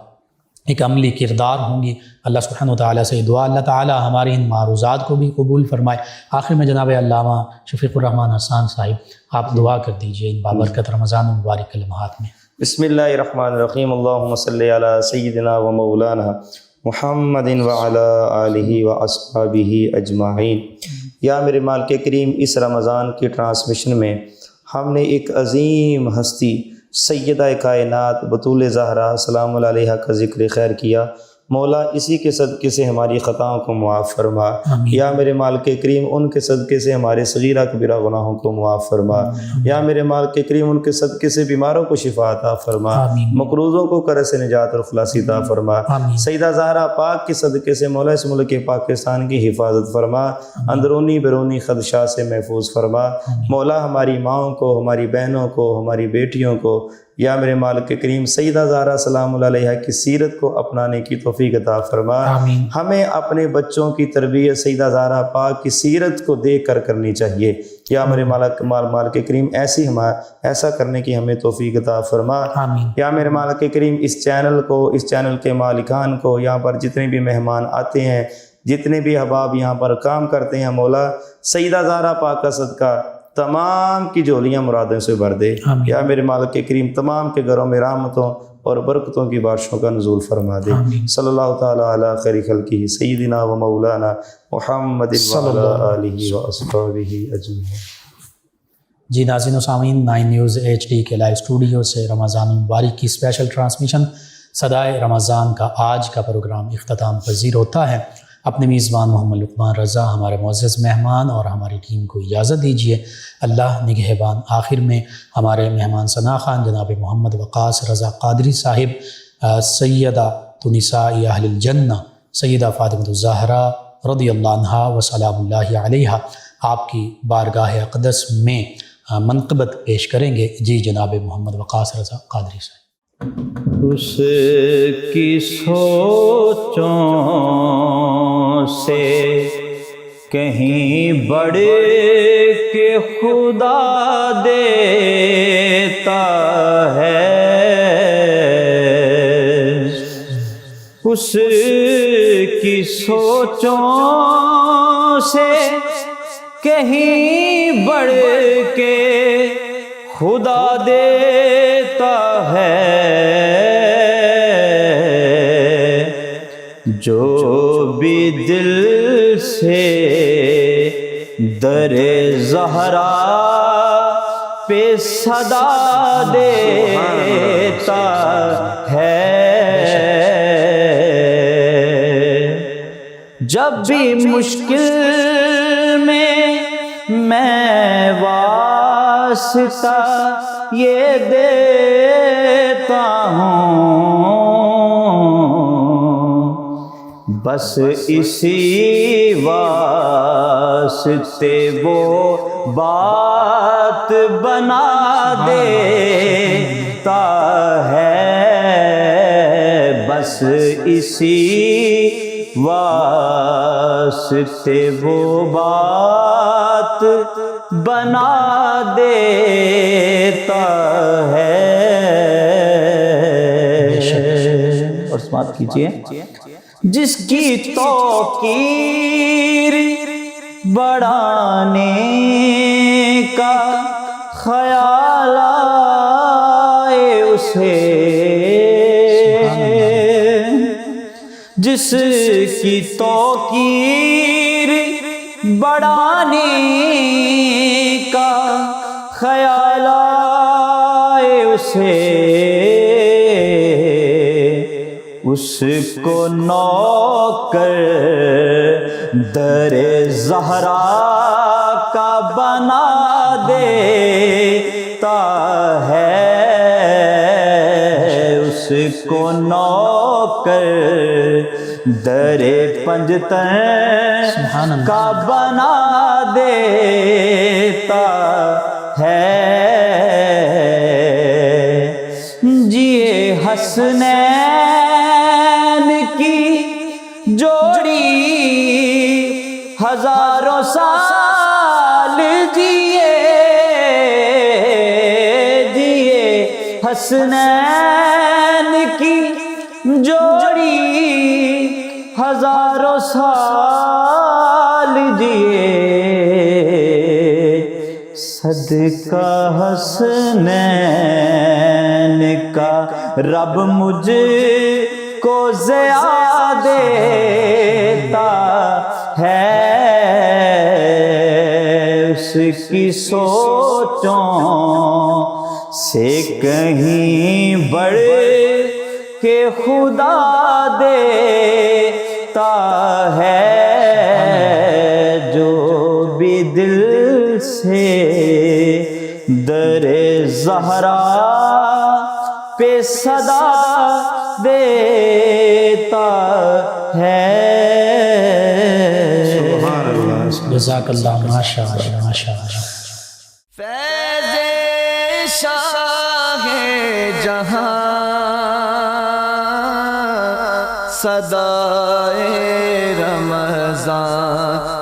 ایک عملی کردار ہوں گی۔ اللہ سبحانہ و تعالیٰ سے دعا، اللہ تعالیٰ ہماری ان معروضات کو بھی قبول فرمائے۔ آخر میں جناب علامہ شفیق الرحمن حسان صاحب، آپ دعا کر دیجئے ان بابرکت رمضان المبارک کے لمحات میں۔ بسم اللہ الرحمن الرحیم، اللہم صلی علی سیدنا و مولانا محمد وعلی آلہ و اصحابہ اجمعین۔ یا میرے مالک کریم، اس رمضان کی ٹرانسمیشن میں ہم نے ایک عظیم ہستی سیدہ کائنات بطول زہرا سلام اللہ علیہا کا ذکر خیر کیا۔ مولا اسی کے صدقے سے ہماری خطاؤں کو معاف فرما۔ یا میرے مالک کریم، ان کے صدقے سے ہمارے صغیرہ کبیرہ گناہوں کو معاف فرما۔ یا میرے مالک کریم، ان کے صدقے سے بیماروں کو شفا عطا فرما، مقروضوں کو قرض سے نجات اور خلاصی عطا فرما۔ سیدہ زہرا پاک کے صدقے سے مولا اس ملک پاکستان کی حفاظت فرما، اندرونی بیرونی خدشات سے محفوظ فرما۔ مولا ہماری ماؤں کو، ہماری بہنوں کو، ہماری بیٹیوں کو، یا میرے مالک کریم سیدہ زہرا سلام اللہ علیہا کی سیرت کو اپنانے کی توفیق عطا فرما۔ ہمیں اپنے بچوں کی تربیت سیدہ زہرا پاک کی سیرت کو دیکھ کر کرنی چاہیے۔ یا میرے مالک کریم ایسا کرنے کی ہمیں توفیق عطا فرما۔ یا میرے مالک کریم، اس چینل کو، اس چینل کے مالکان کو، یہاں پر جتنے بھی مہمان آتے ہیں، جتنے بھی احباب یہاں پر کام کرتے ہیں، مولا سیدہ زہرا پاک کا صدقہ تمام کی جھولیاں مرادوں سے بھر دے۔ یا میرے مالک کریم، تمام کے گھروں میں رحمتوں اور برکتوں کی بارشوں کا نزول فرما دے۔ صلی اللہ تعالیٰ علی خیر خلقہ سیدنا و مولانا محمد وعلی آلہ و اصحابہ اجمعین۔ جی ناظرین و سامعین، 9 نیوز HD کے لائیو اسٹوڈیو سے رمضان المبارک کی اسپیشل ٹرانسمیشن صدائے رمضان کا آج کا پروگرام اختتام پذیر ہوتا ہے۔ اپنے میزبان محمد لقمان رضا، ہمارے معزز مہمان اور ہماری ٹیم کو اجازت دیجیے۔ اللہ نگہبان۔ آخر میں ہمارے مہمان ثنا خان جناب محمد وقاص رضا قادری صاحب، سیدہ نساء اہل الجنہ سیدہ فاطمہ الزہرا رضی اللہ عنہا و سلام اللہ علیہا، آپ کی بارگاہ اقدس میں منقبت پیش کریں گے۔ جی جناب محمد وقاص رضا قادری صاحب۔ اس کی سوچوں سے کہیں بڑھ کے خدا دیتا ہے، اس کی سوچوں سے کہیں بڑھ کے خدا دیتا ہے، جو بھی دل سے در زہرا پہ صدا دیتا ہے، جب بھی مشکل میں واسطہ یہ دیتا ہوں، بس اسی واسطے واسطے وہ بات بنا دیتا ہے، بس اسی واسطے وہ بات بنا دیتا ہے۔ اور سماعت کیجئے، جس کی توقیر بڑھانے کا خیال آئے اسے، جس کی توقیر بڑھانے کا خیال آئے اسے، اس کو نوکر در زہرا کا بنا دیتا ہے، اس کو نوکر در پنجتن کا بنا دیتا ہے۔ جیے حسنین کی جوڑی ہزاروں سال جیے، جیے حسنین کی جوڑی ہزاروں سال جیے، صدقہ حسنین کا رب مجھ کو ضیاء دیتا ہے، اس کی سوچوں سے کہیں بڑھ کے خدا دیتا ہے، جو بھی دل سے در زہرا پہ صدا دیتا ہے۔ سبحان اللہ۔ جزاک اللہ، ماشاء اللہ ماشاء اللہ۔ فیض شاہ جہاں صدائے رمضان